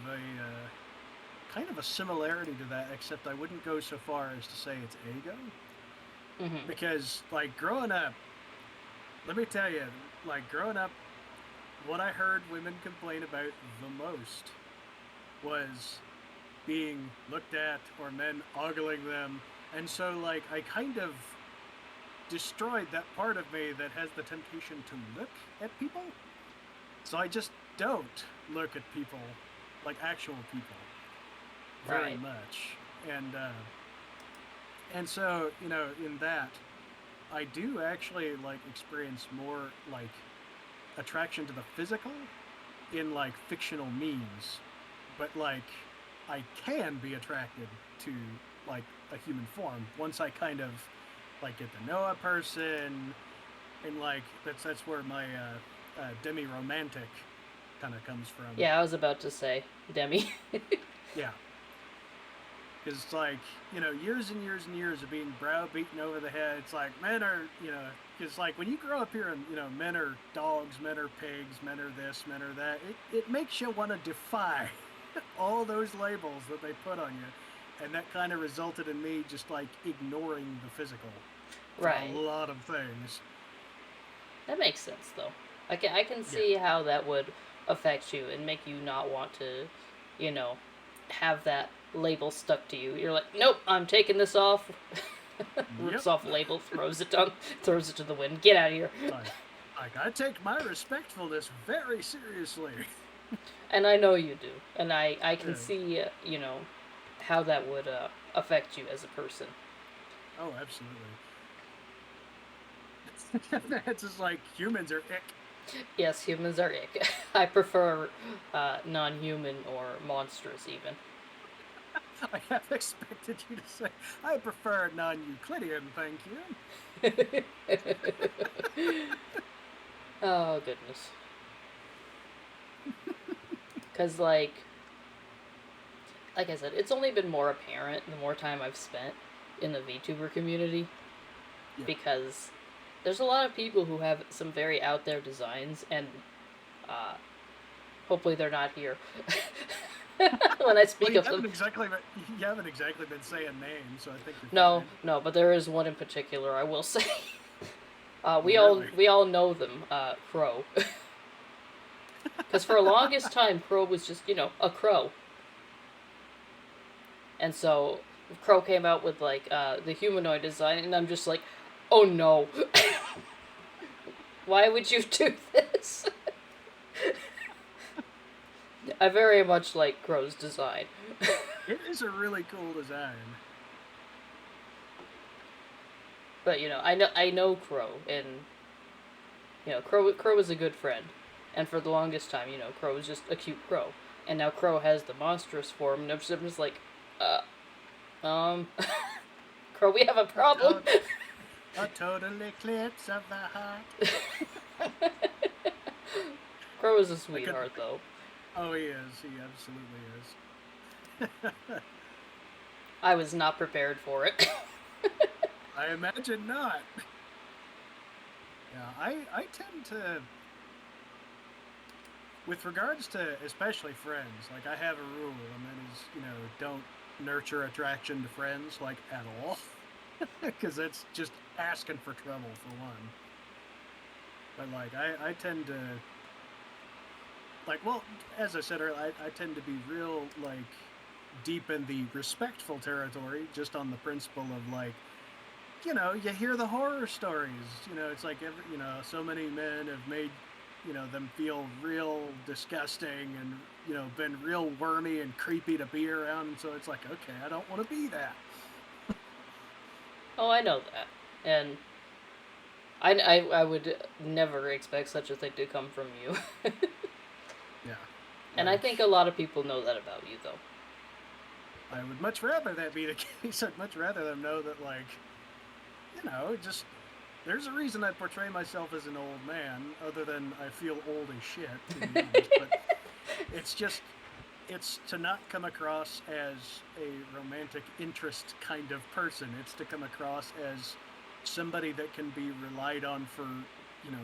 a similarity to that, except I wouldn't go so far as to say it's ego, mm-hmm, because like growing up, let me tell you, like growing up, what I heard women complain about the most was being looked at or men ogling them. And so like I kind of destroyed that part of me that has the temptation to look at people. So I just don't look at people like actual people very right. much. And so, in that I do actually like experience more like attraction to the physical in like fictional means, but like I can be attracted to like a human form once I kind of like get to know a person, and like that's where my demi romantic kind of comes from. Yeah, I was about to say, Demi. Yeah, because it's like years and years and years of being browbeaten over the head. It's like men are because like when you grow up here and men are dogs, men are pigs, men are this, men are that. It makes you want to defy all those labels that they put on you, and that kind of resulted in me just like ignoring the physical for a Right. lot of things. That makes sense, though. I can Yeah. see how that would affect you and make you not want to, you know, have that label stuck to you. You're like, nope, I'm taking this off. Rips Yep. off label, throws it to the wind. Get out of here. Like I take my respectfulness very seriously. And I know you do, and I can Yeah. see, how that would affect you as a person. Oh, absolutely. It's just like humans are ick. Yes, humans are ick. I prefer non-human or monstrous even. I have expected you to say, I prefer non Euclidean, thank you. Oh goodness. Cause like I said, it's only been more apparent the more time I've spent in the VTuber community Yeah. because there's a lot of people who have some very out there designs, and uh, hopefully they're not here when I Well, speak of them. you haven't exactly been saying names, so I think you're No, fine. no, but there is one in particular I will say. We all Really? we all know them, Crow, because for the longest time Crow was just a crow, and so Crow came out with like the humanoid design, and I'm just like, oh no, why would you do this? I very much like Crow's design, It is a really cool design. but I know Crow, and Crow is a good friend, and for the longest time, Crow was just a cute crow, and now Crow has the monstrous form, and I'm just like, um, Crow, we have a A, problem. to- a total eclipse of the heart. Crow is a I could. sweetheart, though. Oh, he is. He absolutely is. I was not prepared for it. I imagine not. Yeah, I tend to, with regards to especially friends, like I have a rule, and that is, don't nurture attraction to friends like at all, because it's just asking for trouble for one. But like I tend to like well, as I said earlier, I tend to be real like deep in the respectful territory, just on the principle of like you hear the horror stories. It's like so many men have made them feel real disgusting and been real wormy and creepy to be around, and so it's like okay, I don't want to be that. Oh, I know that, and I would never expect such a thing to come from you. Yeah. And I think a lot of people know that about you, though. I would much rather that be the case. I'd much rather them know that, like, just there's a reason I portray myself as an old man, other than I feel old as shit, to be honest. But it's just, it's to not come across as a romantic interest kind of person. It's to come across as somebody that can be relied on for,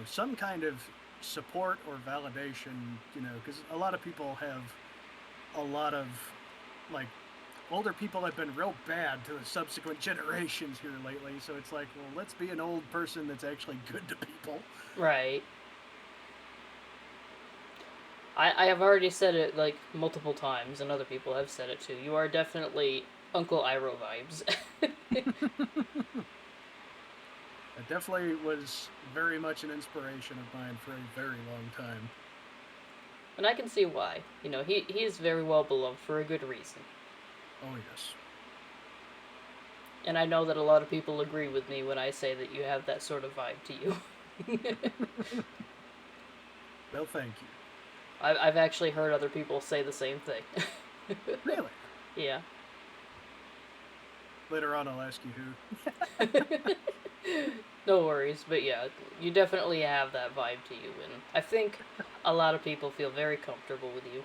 some kind of support or validation, because a lot of people have a lot of, like, older people have been real bad to the subsequent generations here lately. So it's like, well, let's be an old person that's actually good to people. Right. I have already said it, like, multiple times, and other people have said it too. You are definitely Uncle Iroh vibes. It definitely was very much an inspiration of mine for a very long time. And I can see why. He is very well beloved for a good reason. Oh, yes. And I know that a lot of people agree with me when I say that you have that sort of vibe to you. Well, thank you. I've actually heard other people say the same thing. Really? Yeah. Later on, I'll ask you who. No worries, but yeah, you definitely have that vibe to you, and I think a lot of people feel very comfortable with you.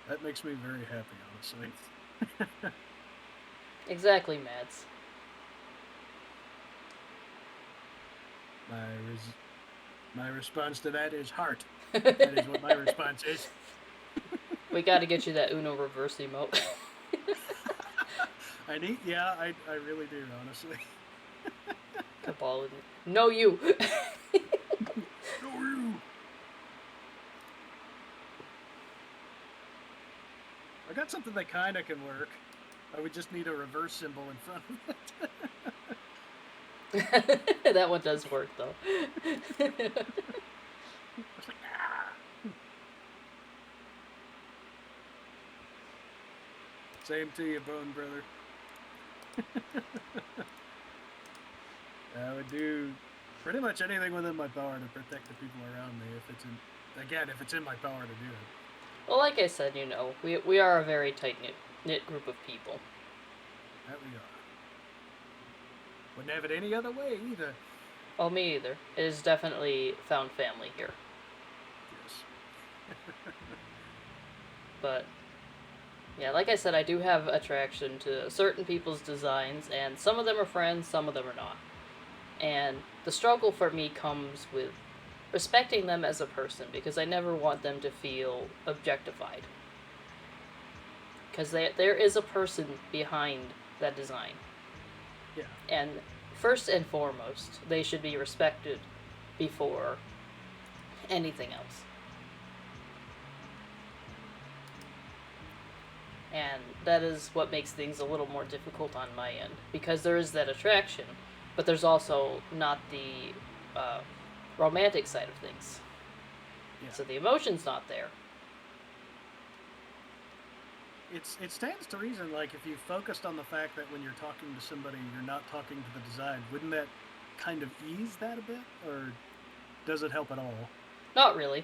That makes me very happy, honestly. Exactly, Mads. My response to that is heart. That is what my response is. We gotta get you that Uno reverse emote. I really do, honestly. Cabal. No, you! No, you! I got something that kinda can work. I would just need a reverse symbol in front of it. That one does work, though. Same to you, Bone Brother. I would do pretty much anything within my power to protect the people around me if it's in my power to do it. Well, like I said, we are a very tight-knit group of people. That we are. Wouldn't have it any other way either. Well, me either. It is definitely found family here. Yes. But, yeah, like I said, I do have attraction to certain people's designs, and some of them are friends, some of them are not. And the struggle for me comes with respecting them as a person, because I never want them to feel objectified. Because there is a person behind that design. Yeah. And first and foremost, they should be respected before anything else. And that is what makes things a little more difficult on my end, because there is that attraction, but there's also not the romantic side of things. Yeah. So the emotion's not there. It stands to reason, like, if you focused on the fact that when you're talking to somebody, you're not talking to the design, wouldn't that kind of ease that a bit? Or does it help at all? Not really.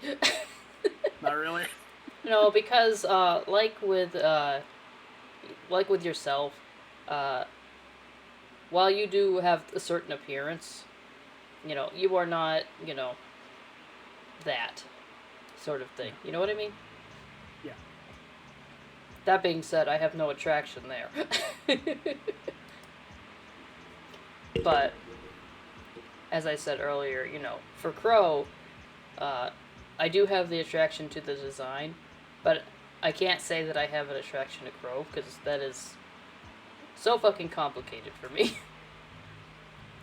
Not really? No, because like with yourself, while you do have a certain appearance, you are not, that sort of thing. You know what I mean? Yeah. That being said, I have no attraction there. But, as I said earlier, for Crow, I do have the attraction to the design, but I can't say that I have an attraction to Crow, because that is so fucking complicated for me.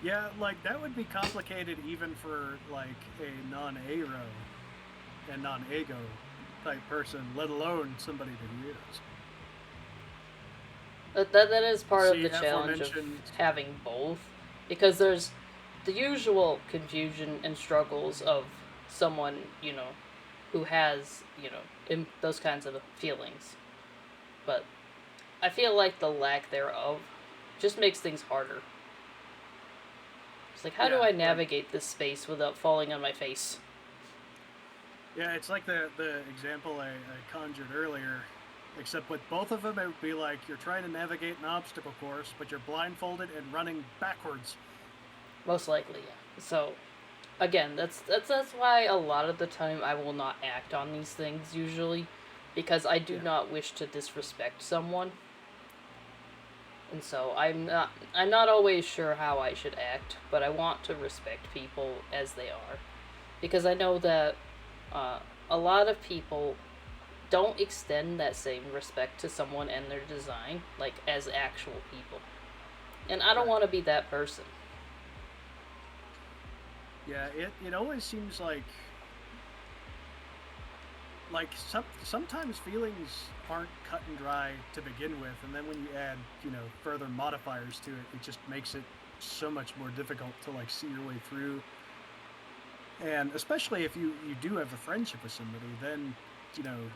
Yeah, like, that would be complicated even for, like, a non-Aero and non-Aego type person, let alone somebody that is. That is part of the challenge of having both, because there's the usual confusion and struggles of someone, who has, those kinds of feelings. But I feel like the lack thereof just makes things harder. It's like, how do Yeah, I like navigate this space without falling on my face? yeah, it's like the example I conjured earlier, except with both of them, it would be like you're trying to navigate an obstacle course, but you're blindfolded and running backwards. Most likely, yeah. So, again, that's why a lot of the time I will not act on these things usually, because I do Yeah, not wish to disrespect someone, and so I'm not always sure how I should act, but I want to respect people as they are, because I know that uh, a lot of people don't extend that same respect to someone and their design, like as actual people, and I don't right. want to be that person. Yeah, it always seems like sometimes feelings aren't cut and dry to begin with, and then when you add further modifiers to it, it just makes it so much more difficult to like see your way through. And especially if you do have a friendship with somebody, then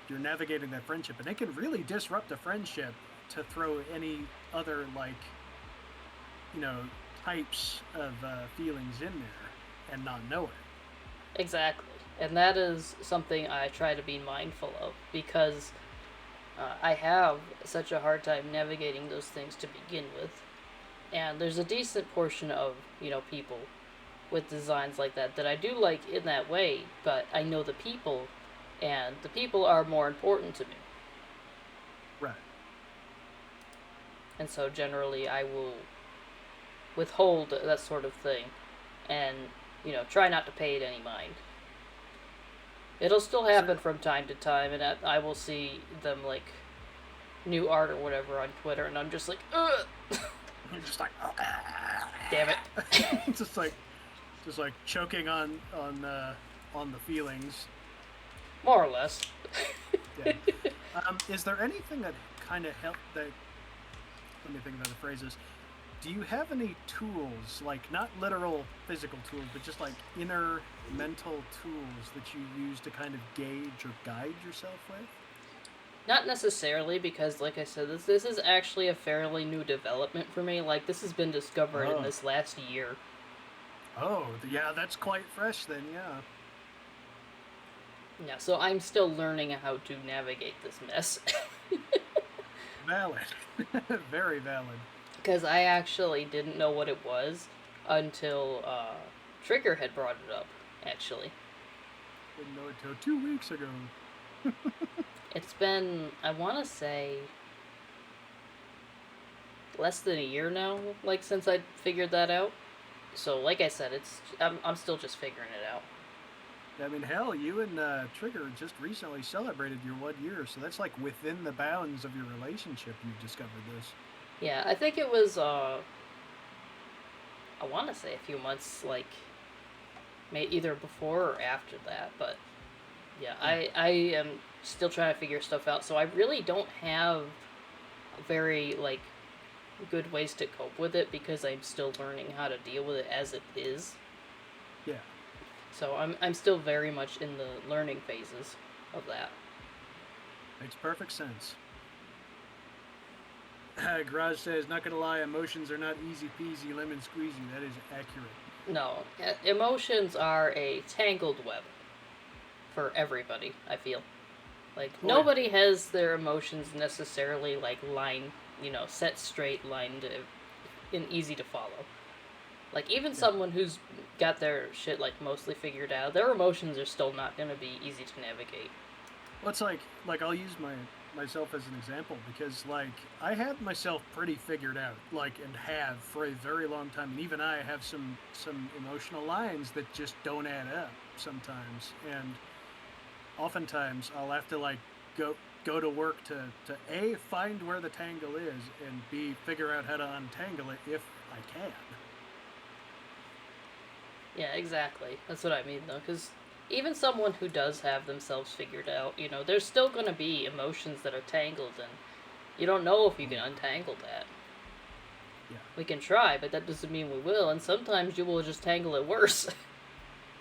you're navigating that friendship, and it can really disrupt a friendship to throw any other like you know types of feelings in there and not know it. Exactly. And that is something I try to be mindful of because I have such a hard time navigating those things to begin with. And there's a decent portion of, people with designs like that I do like in that way, but I know the people, and the people are more important to me. Right. And so generally I will withhold that sort of thing and, try not to pay it any mind. It'll still So happen from time to time, and I will see them like new art or whatever on Twitter, and I'm just like, ugh, you're just like damn it. just like choking on the feelings. More or less. Yeah. Is there anything that kind of help that? Let me think about the phrases. Do you have any tools, like not literal physical tools, but just like inner mental tools that you use to kind of gauge or guide yourself with? Not necessarily, because, like I said, this is actually a fairly new development for me. Like, this has been discovered in Oh, this last year. oh, yeah, that's quite fresh then. Yeah, Yeah, so I'm still learning how to navigate this mess. valid, very valid. Because I actually didn't know what it was until Trigger had brought it up, actually. Didn't know it till 2 weeks ago. It's been, I want to say, less than a year now, like, since I figured that out. So, like I said, I'm still just figuring it out. I mean, hell, you and Trigger just recently celebrated your 1 year, so that's like within the bounds of your relationship. You've discovered this. Yeah, I think it was, I want to say a few months, like, either before or after that, but yeah, Yeah. I am still trying to figure stuff out, so I really don't have very, like, good ways to cope with it because I'm still learning how to deal with it as it is. Yeah. So I'm still very much in the learning phases of that. Makes perfect sense. Garage says, not gonna lie, emotions are not easy peasy lemon squeezy. That is accurate. No, emotions are a tangled web for everybody, I feel. Like, Oh yeah. nobody has their emotions necessarily, like, set straight, lined, and easy to follow. Like, even Yeah. someone who's got their shit, like, mostly figured out, their emotions are still not gonna be easy to navigate. Well, it's like I'll use myself as an example because like I had myself pretty figured out, like and have for a very long time, and even I have some emotional lines that just don't add up sometimes, and oftentimes I'll have to like go to work to a find where the tangle is and b figure out how to untangle it if I can. Yeah, exactly. That's what I mean, though, because even someone who does have themselves figured out, there's still gonna be emotions that are tangled, and you don't know if you can Mm. untangle that. Yeah. We can try, but that doesn't mean we will, and sometimes you will just tangle it worse.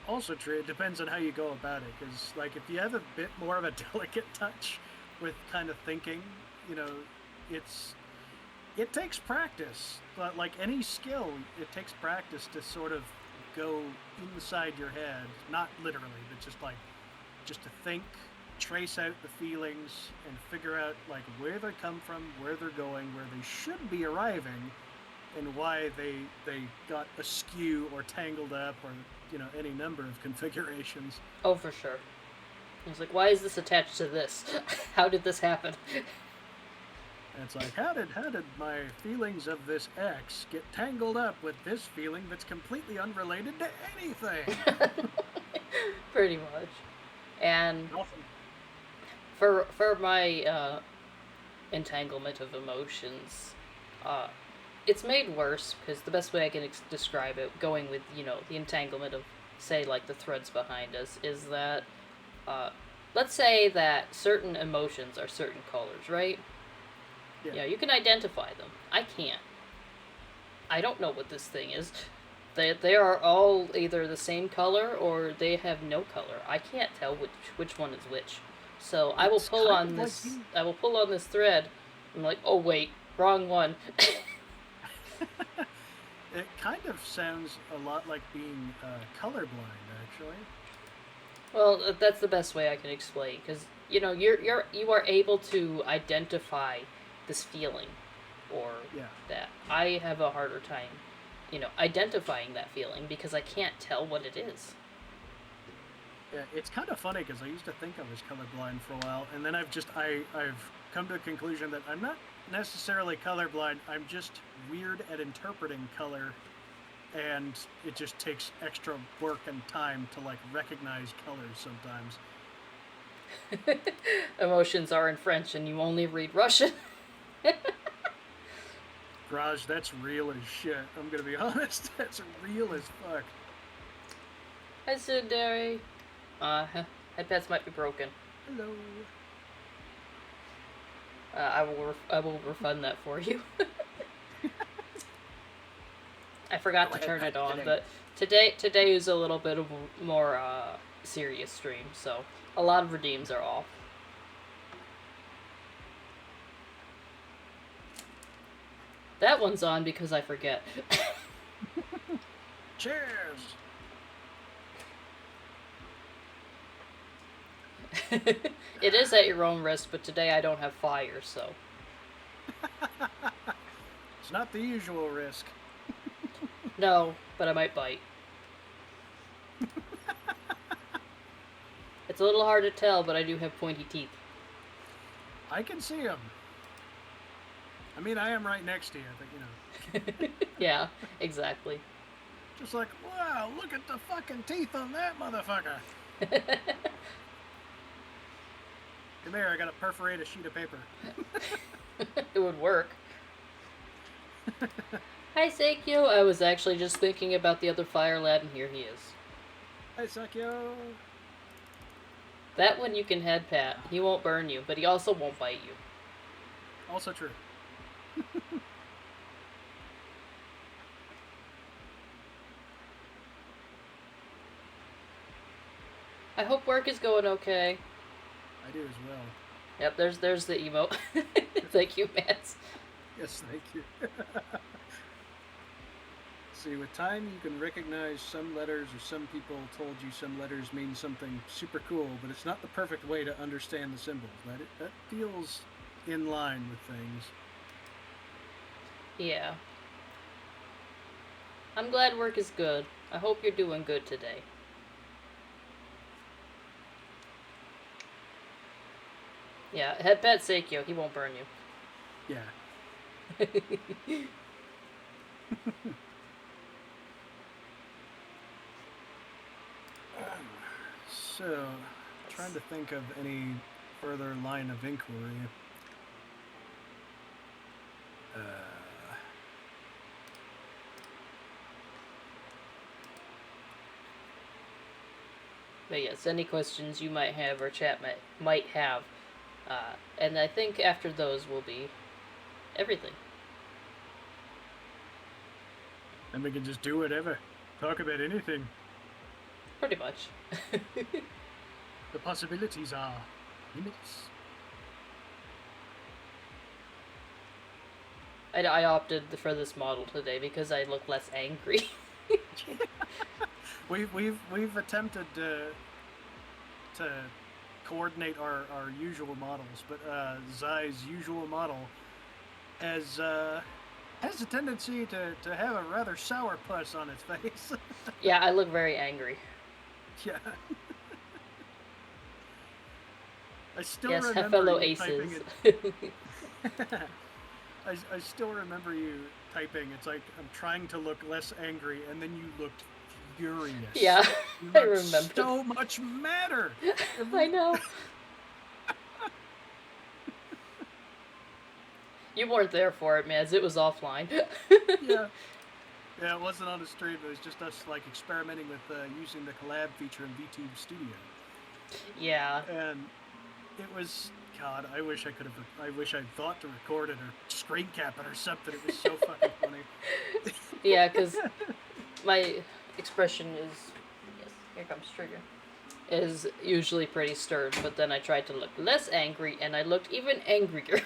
Also true. It depends on how you go about it. Because like if you have a bit more of a delicate touch with kind of thinking, you know, it's it takes practice. But like any skill, it takes practice to sort of go inside your head, not literally, but just to think, trace out the feelings, and figure out like where they come from, where they're going, where they should be arriving, and why they got askew or tangled up or any number of configurations. Oh, for sure. It's like, why is this attached to this? How did this happen? And it's like how did my feelings of this X get tangled up with this feeling that's completely unrelated to anything? Pretty much. And Nothing. for my entanglement of emotions, uh, it's made worse because the best way I can describe it, going with the entanglement of, say, like the threads behind us, is that uh, let's say that certain emotions are certain colors, right? Yeah. You can identify them. I can't. I don't know what this thing is. They are all either the same color or they have no color. I can't tell which one is which. So I will It's pull kind on of like this. being I will pull on this thread. I'm like, oh wait, wrong one. it kind of sounds a lot like being colorblind, actually. Well, that's the best way I can explain because you are able to identify this feeling, or Yeah. that. I have a harder time, identifying that feeling because I can't tell what it is. Yeah, it's kind of funny because I used to think I was colorblind for a while, and then I've come to a conclusion that I'm not necessarily colorblind. I'm just weird at interpreting color, and it just takes extra work and time to like recognize colors sometimes. Emotions are in French, and you only read Russian. Raj, that's real as shit. I'm gonna be honest. That's real as fuck. Hi, Sundari. Uh, headpads might be broken. Hello. I will refund that for you. I forgot Go to ahead, turn Pat. it on, Today. but today is a little bit of a more serious stream, so a lot of redeems are off. That one's on because I forget. Cheers. It is at your own risk, but today I don't have fire, so. It's not the usual risk. No, but I might bite. It's a little hard to tell, but I do have pointy teeth. I can see them. I mean, I am right next to you, but Yeah, exactly. just like, wow, look at the fucking teeth on that motherfucker. Come here, I gotta perforate a sheet of paper. It would work. Hi, Seikyo. I was actually just thinking about the other fire lad, and here he is. Hey, Sakyo. That one you can head pat. He won't burn you, but he also won't bite you. Also true. I hope work is going okay. I do as well. Yep, there's the emote. Thank you, Mats. Yes, thank you. See, with time, you can recognize some letters, or some people told you some letters mean something super cool, but it's not the perfect way to understand the symbols. That feels in line with things. Yeah. I'm glad work is good. I hope you're doing good today. Yeah, head pat Seikyo. He won't burn Yeah. you. So, trying to think of any further line of inquiry. Uh, But yes, any questions you might have or chat might have. And I think after those will be everything. and we can just do whatever. Talk about anything. Pretty much. The possibilities are limitless. I opted for this model today because I look less angry. We've attempted to coordinate our usual models, but Zai's usual model has a tendency to have a rather sour puss on its face. Yeah, I look very angry. Yeah. I still Yes, remember fellow you aces. typing it. I still remember you typing. It's like I'm trying to look less angry, and then you looked furious. Yeah, You I looked remember. so much madder. I know. You weren't there for it, man. It was offline. Yeah. Yeah, it wasn't on the stream. It was just us like experimenting with using the collab feature in VTube Studio. Yeah. And it was God. I wish I could have. I wish I'd thought to record it or screen cap it or something. It was so fucking funny. Yeah, because my expression is, yes, here comes Trigger, is usually pretty stern, but then I tried to look less angry, and I looked even angrier.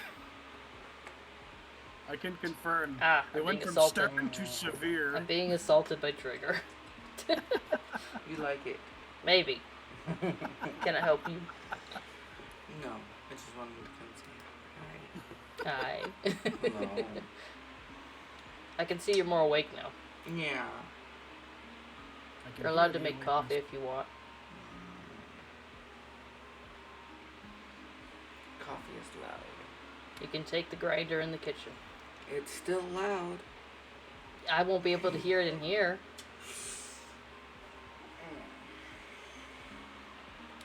I can confirm. I'm it went being from assaulted. stern to severe. I'm being assaulted by Trigger. You like it? Maybe. Can I help you? No. I just wanted to come say Hi. hi. I can see you're more awake now. Yeah. You're allowed to make coffee if you want. Coffee is loud. You can take the grinder in the kitchen. It's still loud. I won't be able to hear it in here.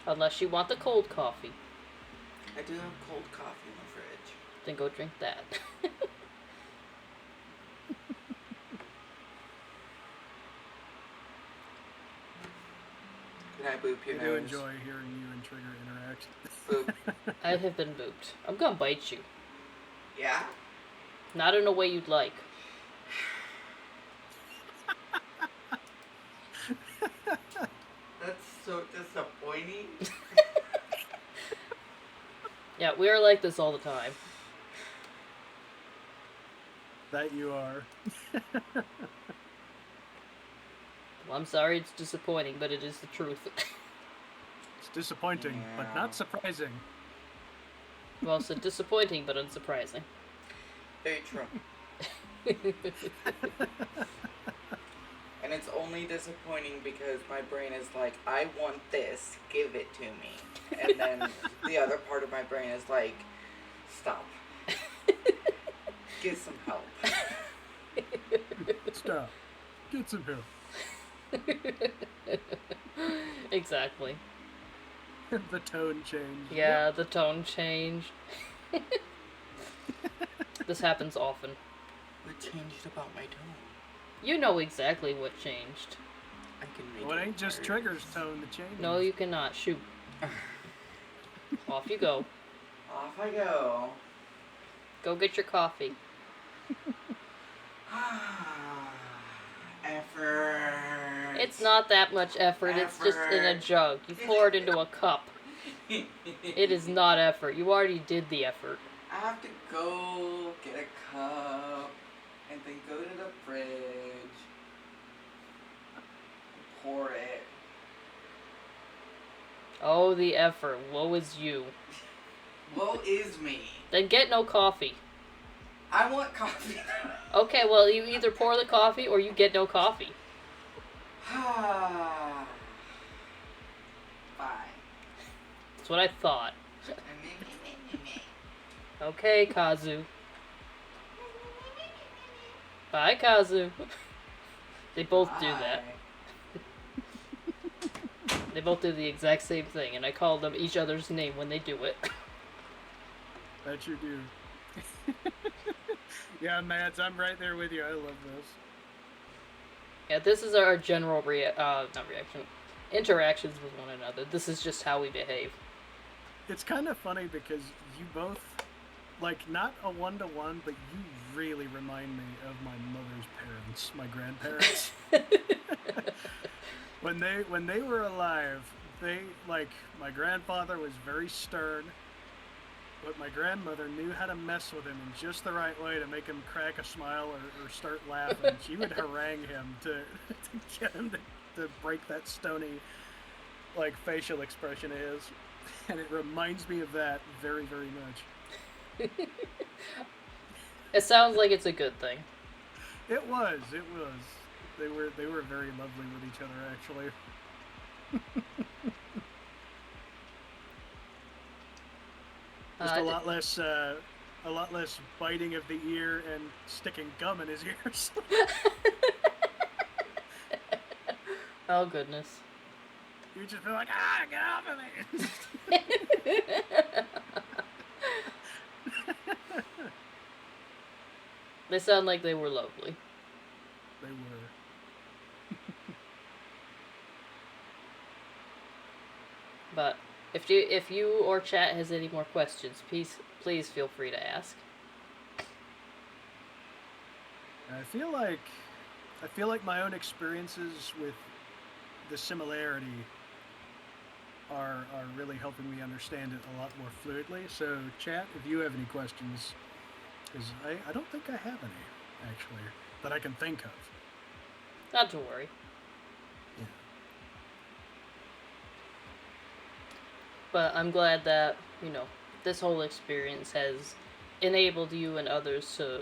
Unless you want the cold coffee. I do have cold coffee in the fridge. Then go drink that. Can I boop your I do nose? enjoy hearing you and Trigger interact. Boop. I have been booped. I'm gonna bite you. Yeah? Not in a way you'd like. That's so disappointing. Yeah, we are like this all the time. That you are. Well, I'm sorry it's disappointing, but it is the truth. It's disappointing, but Yeah. not surprising. Well, so disappointing, but unsurprising. Very true. And it's only disappointing because my brain is like, I want this, give it to me. And then the other part of my brain is like, stop. Get some help. Stop. Get some help. Exactly. The tone change. Yeah, the tone changed. This happens often. What changed about my tone? You know exactly what changed. I can make Well, it it ain't just work. Trigger's tone that changes. No, you cannot. Shoot. Off you go. Off I go. Go get your coffee. Effort. It's not that much effort. It's just in a Effort. jug. You pour it into a cup. It is not effort. You already did the effort. I have to go get a cup and then go to the fridge and pour it. Oh, the effort. Woe is you. Woe is me. Then get no coffee. I want coffee. Okay, well, you either pour the coffee or you get no coffee. Fine. That's what I thought. Okay, Kazu. Bye, Kazu. They both do that. They both do the exact same thing, and I call them each other's name when they do it. That you do. Yeah, Mads, I'm right there with you. I love this. Yeah, this is our general interactions with one another. This is just how we behave. It's kind of funny because you both, like, not a one-to-one, but you really remind me of my mother's parents, my grandparents. When they were alive, they, like, my grandfather was very stern, but my grandmother knew how to mess with him in just the right way to make him crack a smile or start laughing. She would harangue him to get him to break that stony, like, facial expression of his. And it reminds me of that very, very much. It sounds like it's a good thing. It was. It was. They were very lovely with each other, actually. Just Uh, a lot less biting of the ear and sticking gum in his ears. oh, goodness. You just feel like, get off of me. They sound like they were lovely. They were. But if you or chat has any more questions, please feel free to ask. I feel like my own experiences with the similarity are really helping me understand it a lot more fluidly. So, chat, if you have any questions, because I don't think I have any, actually, that I can think of. Not to worry. Yeah. But I'm glad that, this whole experience has enabled you and others to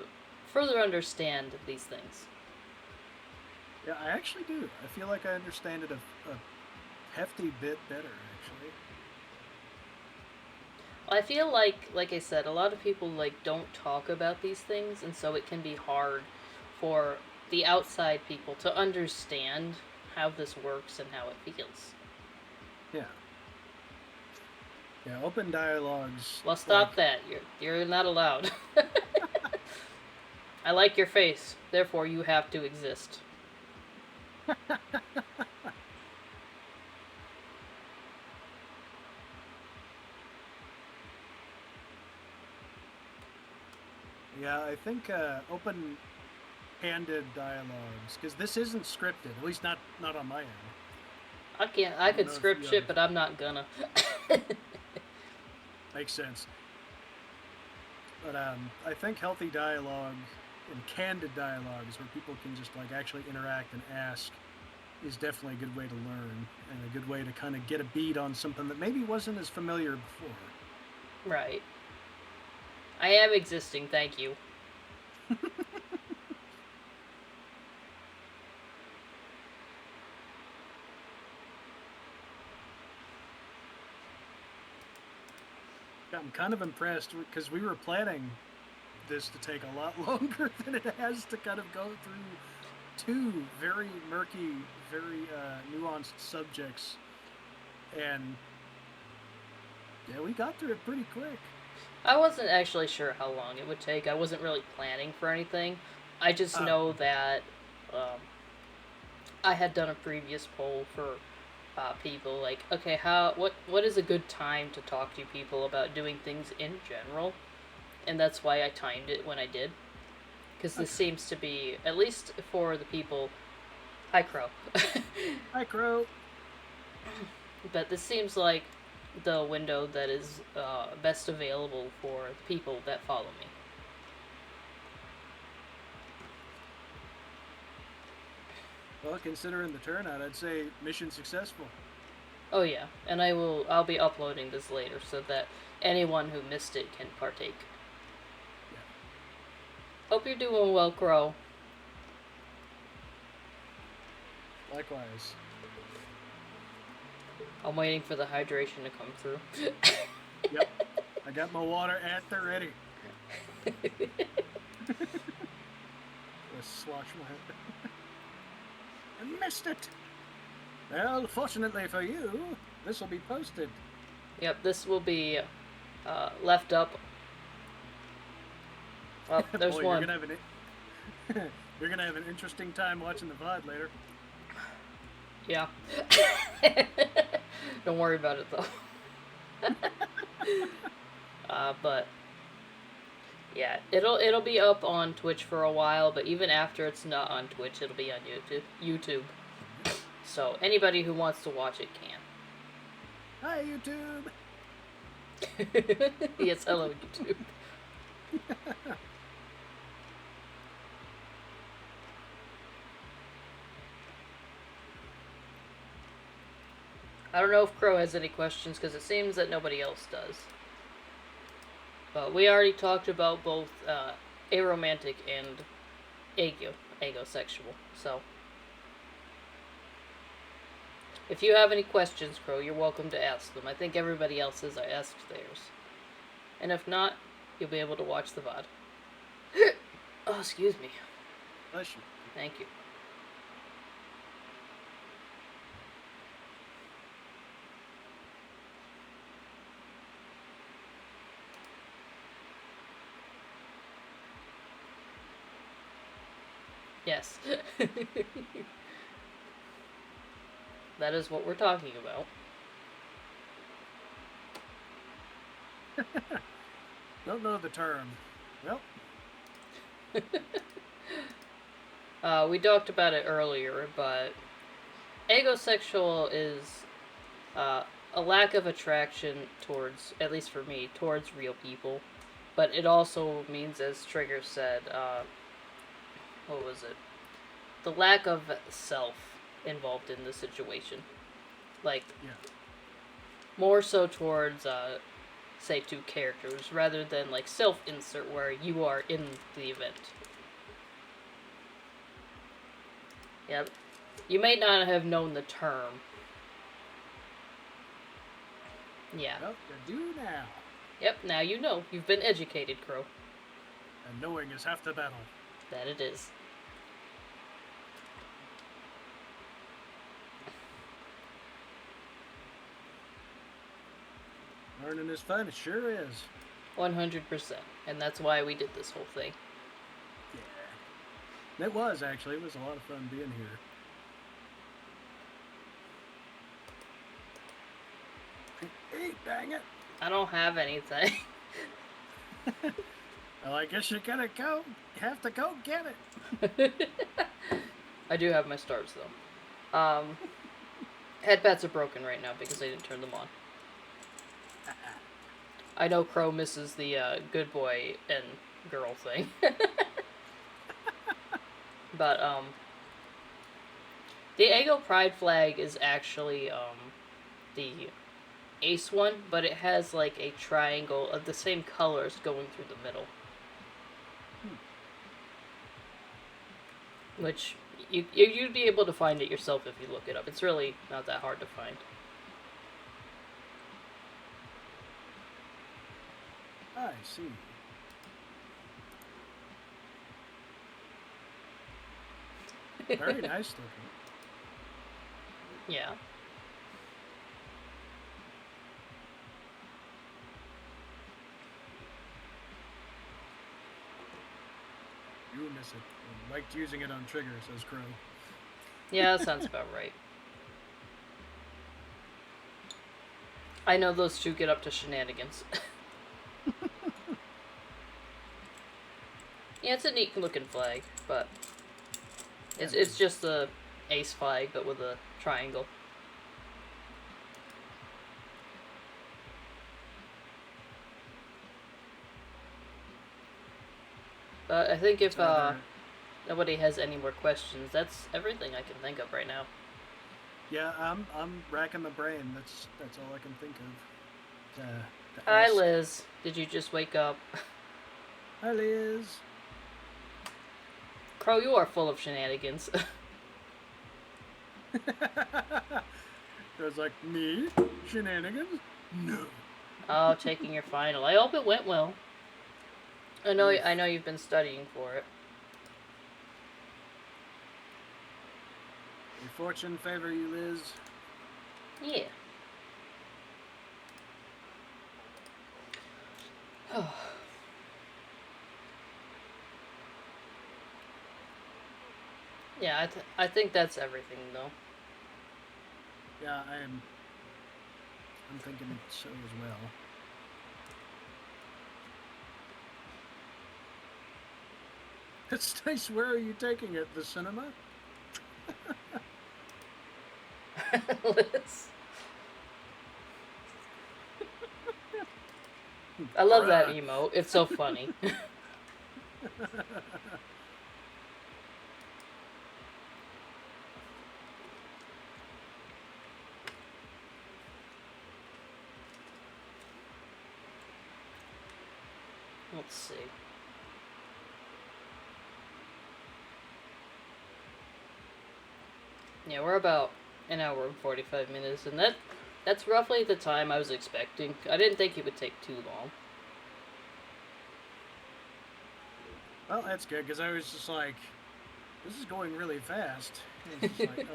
further understand these things. Yeah, I actually do. I feel like I understand it a hefty bit better, actually. I feel like I said, a lot of people don't talk about these things, and so it can be hard for the outside people to understand how this works and how it feels. Yeah. Yeah, open dialogues. Well, stop that. You're not allowed. I like your face, therefore you have to exist. Yeah, I think open-handed dialogues, because this isn't scripted, at least not on my end. I can't. I could script shit, but I'm not gonna. Makes sense. But I think healthy dialogue and candid dialogues where people can just actually interact and ask is definitely a good way to learn and a good way to kind of get a beat on something that maybe wasn't as familiar before. Right. I am existing, thank you. I'm kind of impressed because we were planning this to take a lot longer than it has to kind of go through two very murky, very nuanced subjects. And yeah, we got through it pretty quick. I wasn't actually sure how long it would take. I wasn't really planning for anything. I just know that I had done a previous poll for people, okay, what is a good time to talk to people about doing things in general, and that's why I timed it when I did, because this seems to be, at least for the people. Hi, Crow. Hi, Crow. But this seems like the window that is best available for the people that follow me. Well, considering the turnout, I'd say mission successful. Oh yeah, and I'll be uploading this later so that anyone who missed it can partake. Yeah. Hope you're doing well, Crow. Likewise. I'm waiting for the hydration to come through. Yep. I got my water at the ready. Just slosh my head. I missed it. Well, fortunately for you, this will be posted. Yep, this will be left up. Well, there's Boy, one. You're gonna have an interesting time watching the VOD later. Yeah. Don't worry about it though. But yeah, it'll be up on Twitch for a while, but even after it's not on Twitch, it'll be on YouTube. So anybody who wants to watch it can. Hi, YouTube. Yes, hello, YouTube. I don't know if Crow has any questions because it seems that nobody else does. But we already talked about both aromantic and aegosexual. So if you have any questions, Crow, you're welcome to ask them. I think everybody else has asked theirs. And if not, you'll be able to watch the VOD. Oh, excuse me. Bless you. Thank you. Yes. That is what we're talking about. Don't know the term. Well, We talked about it earlier, but aegosexual is a lack of attraction towards, at least for me, towards real people. But it also means, as Trigger said, what was it? The lack of self involved in the situation. Like, yeah. more so towards, say, two characters, rather than, like, self-insert where you are in the event. Yep. You may not have known the term. Yeah. Well, you do now. Yep, now you know. You've been educated, Crow. And knowing is half the battle. That it is. Learning is fun. It sure is. 100%. And that's why we did this whole thing. Yeah. It was, actually. It was a lot of fun being here. Hey, dang it. I don't have anything. Well, I guess you're gonna go. You have to go get it. I do have my stars, though. Headpads are broken right now because I didn't turn them on. I know Crow misses the good boy and girl thing. But, the Aego Pride flag is actually, the ace one, but it has, like, a triangle of the same colors going through the middle. Which, you'd be able to find it yourself if you look it up. It's really not that hard to find. I see. Very nice looking. Yeah. You miss it. I liked using it on Trigger, says Crow. Yeah, that sounds about right. I know those two get up to shenanigans. Yeah, it's a neat looking flag, but it's just the ace flag, but with a triangle. But I think if nobody has any more questions, that's everything I can think of right now. Yeah, I'm racking the brain. That's all I can think of. To Hi, ask. Liz. Did you just wake up? Hi, Liz. Crow, you are full of shenanigans. It was like, me? Shenanigans? No. Oh, taking your final. I hope it went well. I know you've been studying for it. May fortune favor you, Liz. Yeah. Yeah, I think that's everything, though. Yeah, I'm thinking so as well. It's nice. Where are you taking it? The cinema? Liz. I love that Bruh. emote. It's so funny. Let's see. Yeah, we're about an hour and 45 minutes, and that's roughly the time I was expecting. I didn't think it would take too long. Well, that's good because I was just like, this is going really fast. I was just like,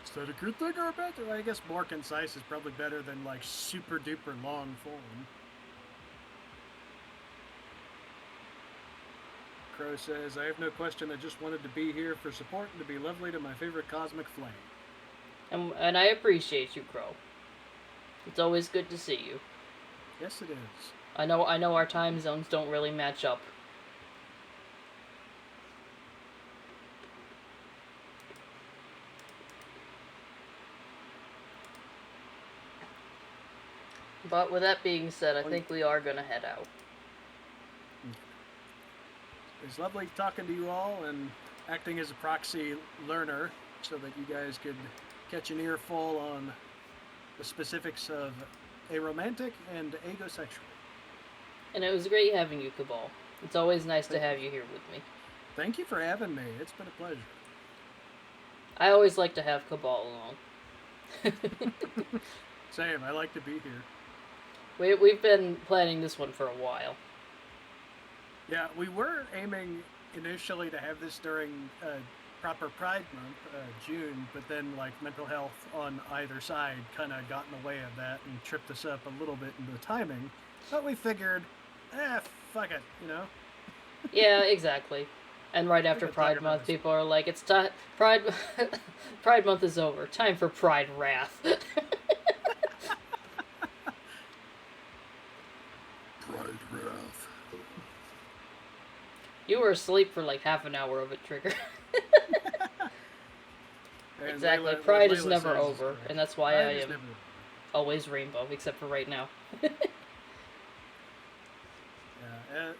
is that a good thing or a bad thing? I guess more concise is probably better than like super duper long form. Crow says, I have no question. I just wanted to be here for support and to be lovely to my favorite cosmic flame. And I appreciate you, Crow. It's always good to see you. Yes, it is. I know our time zones don't really match up. But with that being said, I think we are gonna head out. It's lovely talking to you all and acting as a proxy learner so that you guys could catch an earful on the specifics of aromantic and aegosexual. And it was great having you, Cabal. It's always nice to have you here with me. Thank you for having me. It's been a pleasure. I always like to have Cabal along. Same. I like to be here. We've been planning this one for a while. Yeah, we were aiming initially to have this during proper Pride Month, June, but then like mental health on either side kind of got in the way of that and tripped us up a little bit in the timing. But we figured, fuck it, you know? Yeah, exactly. And right after Pride Month, people are like, "It's time. Pride, Pride Month is over. Time for Pride Wrath." Pride Wrath. You were asleep for like half an hour of it, Trigger. Exactly. Pride is never over, and that's why I am always rainbow, except for right now. Yeah,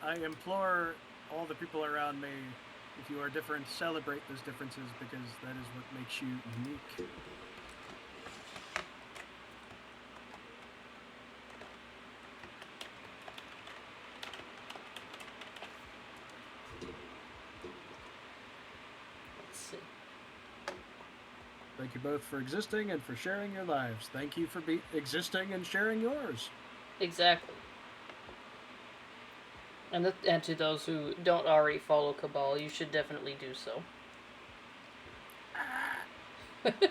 I implore all the people around me, if you are different, celebrate those differences because that is what makes you unique. Let's see. Thank you both for existing and for sharing your lives. Thank you for existing and sharing yours. Exactly. And to those who don't already follow Cabal, you should definitely do so.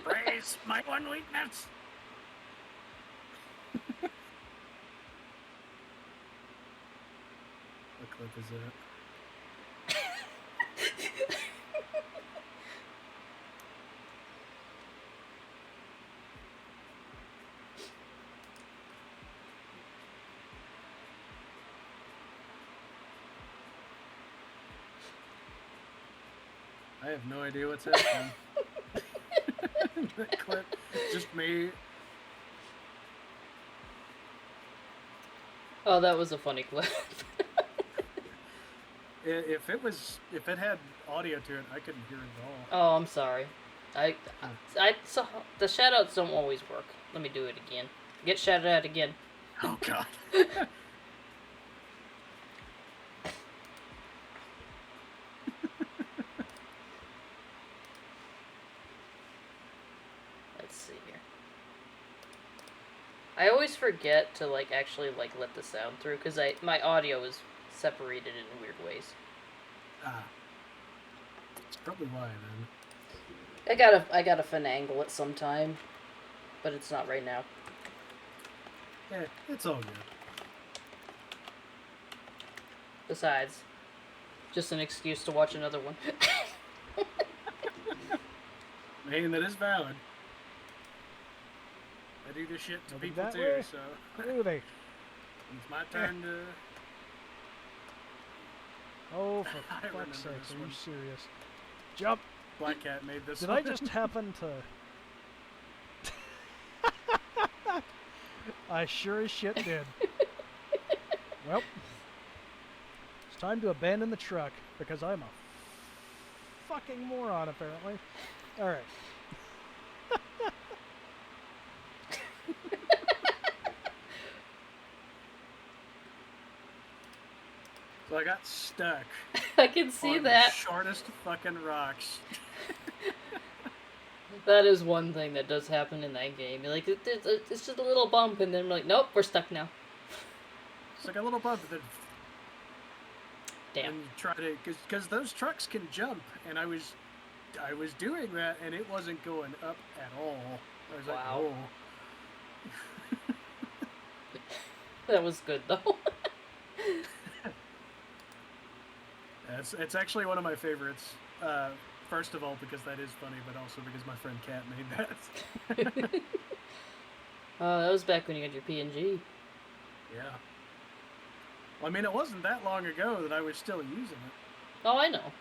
Praise my one weakness. What clip is that? I have no idea what's happening. That clip, just me. Oh, that was a funny clip. If it had audio to it, I couldn't hear it at all. Oh, I'm sorry. So the shoutouts don't always work. Let me do it again. Get shouted out again. Oh God. Let's see here. I always forget to actually let the sound through because my audio is separated in weird ways. Ah. That's probably why then. I gotta finagle it sometime, but it's not right now. Yeah, it's all good. Besides, just an excuse to watch another one. I mean, that is valid. I do this shit to people too, way. so Really? it's my turn to. Oh, for I remember fuck's sake, this are you one. serious? Jump! Black Cat made this. Did one. I just happen to... I sure as shit did. Well, it's time to abandon the truck because I'm a fucking moron, apparently. Alright. So I got stuck I can see on that. the shortest fucking rocks. That is one thing that does happen in that game. You're like, it's just a little bump, and then we're like, nope, we're stuck now. It's like a little bump, and then Damn. and you try to, because those trucks can jump, and I was doing that, and it wasn't going up at all. I was Wow. like, oh. That was good, though. It's actually one of my favorites. First of all, because that is funny, but also because my friend Kat made that. Oh, that was back when you had your PNG. Yeah. Well, I mean, it wasn't that long ago that I was still using it. Oh, I know.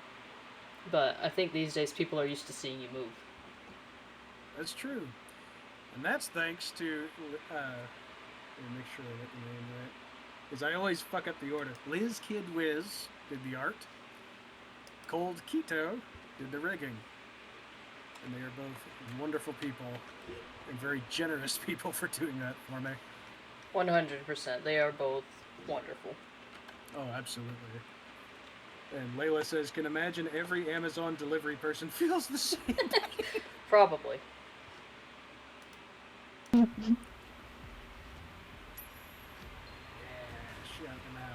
But I think these days people are used to seeing you move. That's true. And that's thanks to, let me make sure I get the name right. Because I always fuck up the order. Liz Kid Wiz did the art. Cold Keto did the rigging. And they are both wonderful people and very generous people for doing that for me. 100%. They are both wonderful. Oh, absolutely. And Layla says, can imagine every Amazon delivery person feels the same. Probably. Yeah, shout them out.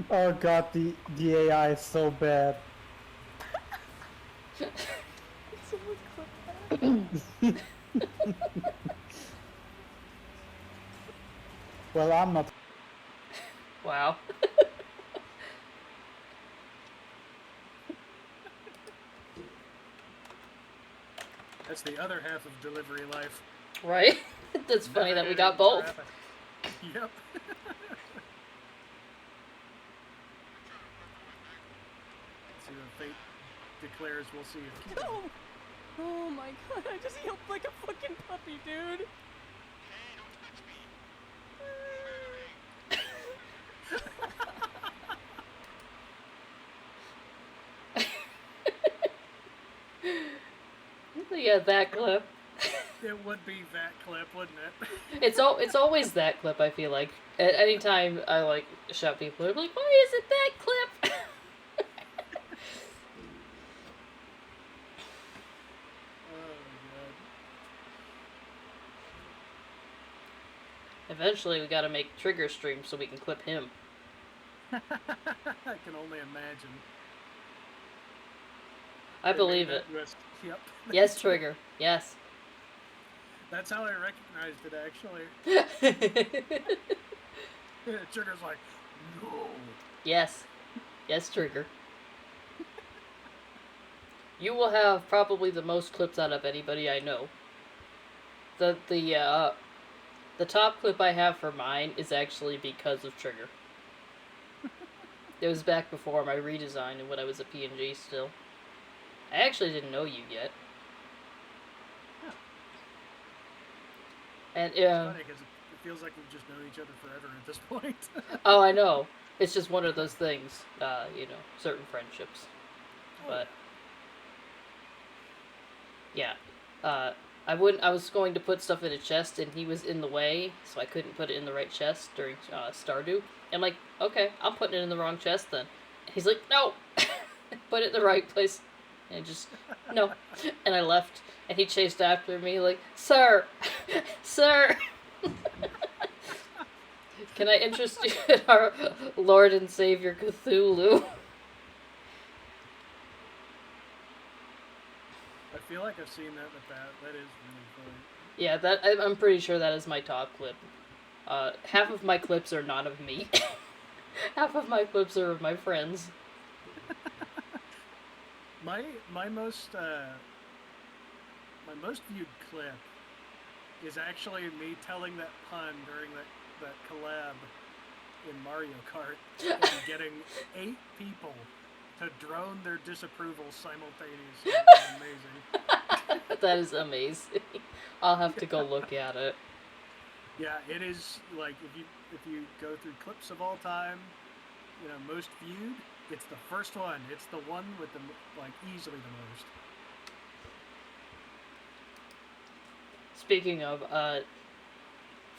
Oh god, the AI is so bad. Well, I'm not. Wow. That's the other half of delivery life. Right? That's funny that we got both. Traffic. Yep. See what fate declares. We'll see if. No! Oh my god, I just yelped like a fucking puppy, dude. Yeah, that clip. It would be that clip, wouldn't it? It's always that clip, I feel like. At any time I like shout people, I'm like, why is it that clip? Oh Eventually we gotta make Trigger stream so we can clip him. god. I can only imagine. I believe it. Yep. Yes, Trigger. Yes. That's how I recognized it, actually. Trigger's like, no. Yes. Yes, Trigger. You will have probably the most clips out of anybody I know. The top clip I have for mine is actually because of Trigger. It was back before my redesign and when I was a PNG still. I actually didn't know you yet. Yeah. And It's funny because it feels like we've just known each other forever at this point. oh, I know. It's just one of those things, certain friendships. Oh, But yeah, I was going to put stuff in a chest, and he was in the way, so I couldn't put it in the right chest during Stardew. I'm like, okay, I'm putting it in the wrong chest then. And he's like, no, put it in the right place. And just no, and I left, and he chased after me like, sir, sir. Can I interest you in our Lord and Savior Cthulhu? I feel like I've seen that in the past. That is really funny. Yeah, I'm pretty sure that is my top clip. Half of my clips are not of me. Half of my clips are of my friends. My most viewed clip is actually me telling that pun during that collab in Mario Kart and getting 8 people to drone their disapproval simultaneously. It's amazing. That is amazing. I'll have to go look at it. Yeah, it is like if you go through clips of all time, most viewed, it's the first one. It's the one with the easily the most. Speaking of,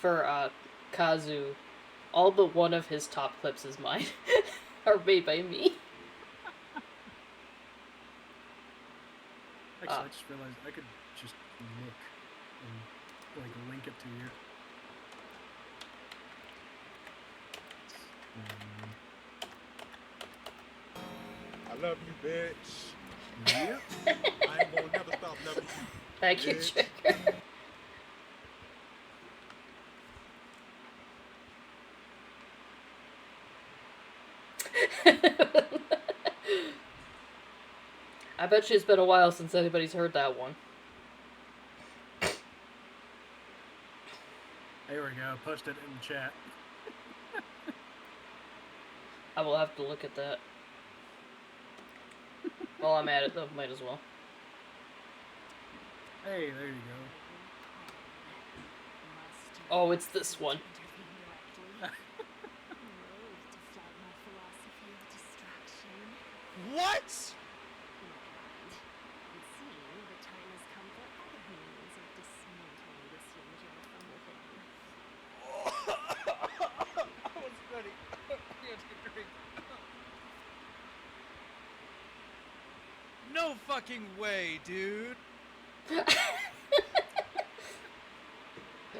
for Kazu, all but one of his top clips is mine. Are made by me. Actually, I just realized I could just look and link it to you. I love you, bitch. Yep. I ain't gonna never stop loving you. Thank you, Bitch. Trigger. I bet you it's been a while since anybody's heard that one. There we go. Post it in the chat. I will have to look at that. While I'm at it, though, might as well. Hey, there you go. Oh, it's this one. What? I was ready. Here, take a drink. No fucking way, dude.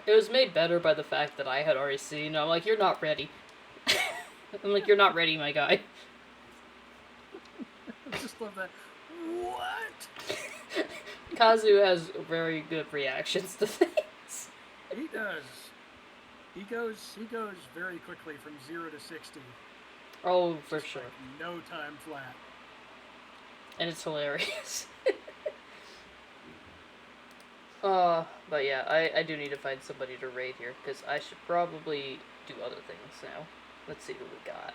It was made better by the fact that I had already seen. I'm like, you're not ready. I'm like, you're not ready, my guy. I just love that. What? Kazu has very good reactions to things. He does. He goes very quickly from 0 to 60. Oh, for Just sure. no time flat. And it's hilarious. But yeah, I do need to find somebody to raid here, because I should probably do other things now. Let's see who we got.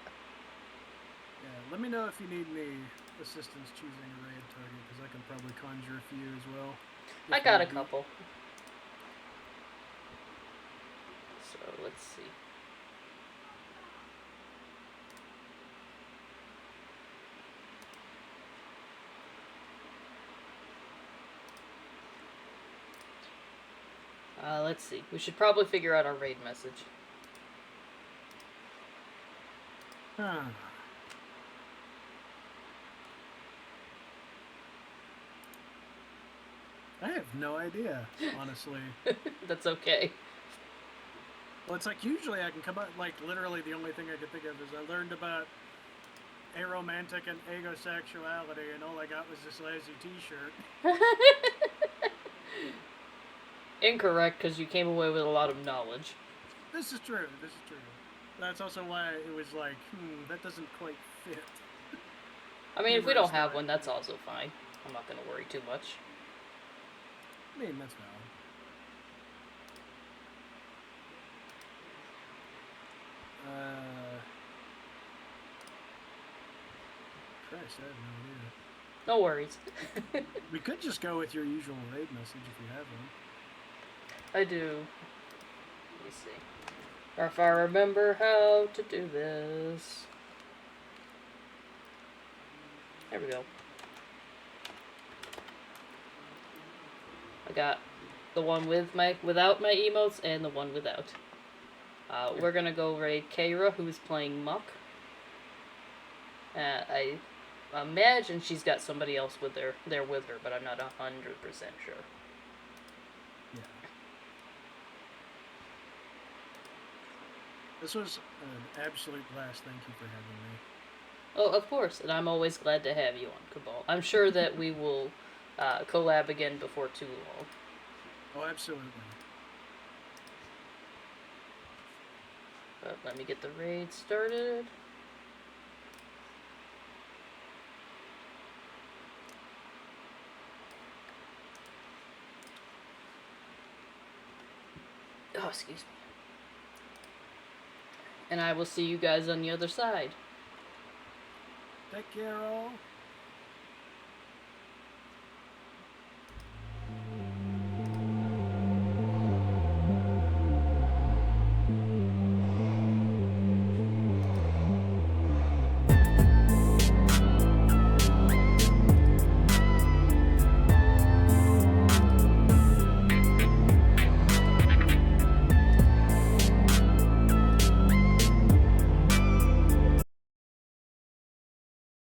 Yeah, let me know if you need any assistance choosing a raid target, because I can probably conjure a few as well. I if got a need be. couple. So, let's see. Let's see. We should probably figure out our raid message. Huh. I have no idea, honestly. That's okay. Well, it's like usually I can come up, literally the only thing I could think of is I learned about aromantic and aegosexuality, and all I got was this lazy t-shirt. Incorrect, because you came away with a lot of knowledge. This is true. That's also why it was like, that doesn't quite fit. I mean, if we don't Humorous have line. one, that's also fine. I'm not going to worry too much. I mean, that's valid. Christ, I have no idea. No worries. We could just go with your usual raid message if you have one. I do. Let me see. Or if I remember how to do this. There we go. I got the one with without my emotes and the one without. We're gonna go raid Keira, who's playing Muck. I imagine she's got somebody else there with her, but I'm not 100% sure. Yeah. This was an absolute blast. Thank you for having me. Oh, of course, and I'm always glad to have you on Cabal. I'm sure that we will collab again before too long. Oh, absolutely. But let me get the raid started. Oh, excuse me. And I will see you guys on the other side. Take care, all.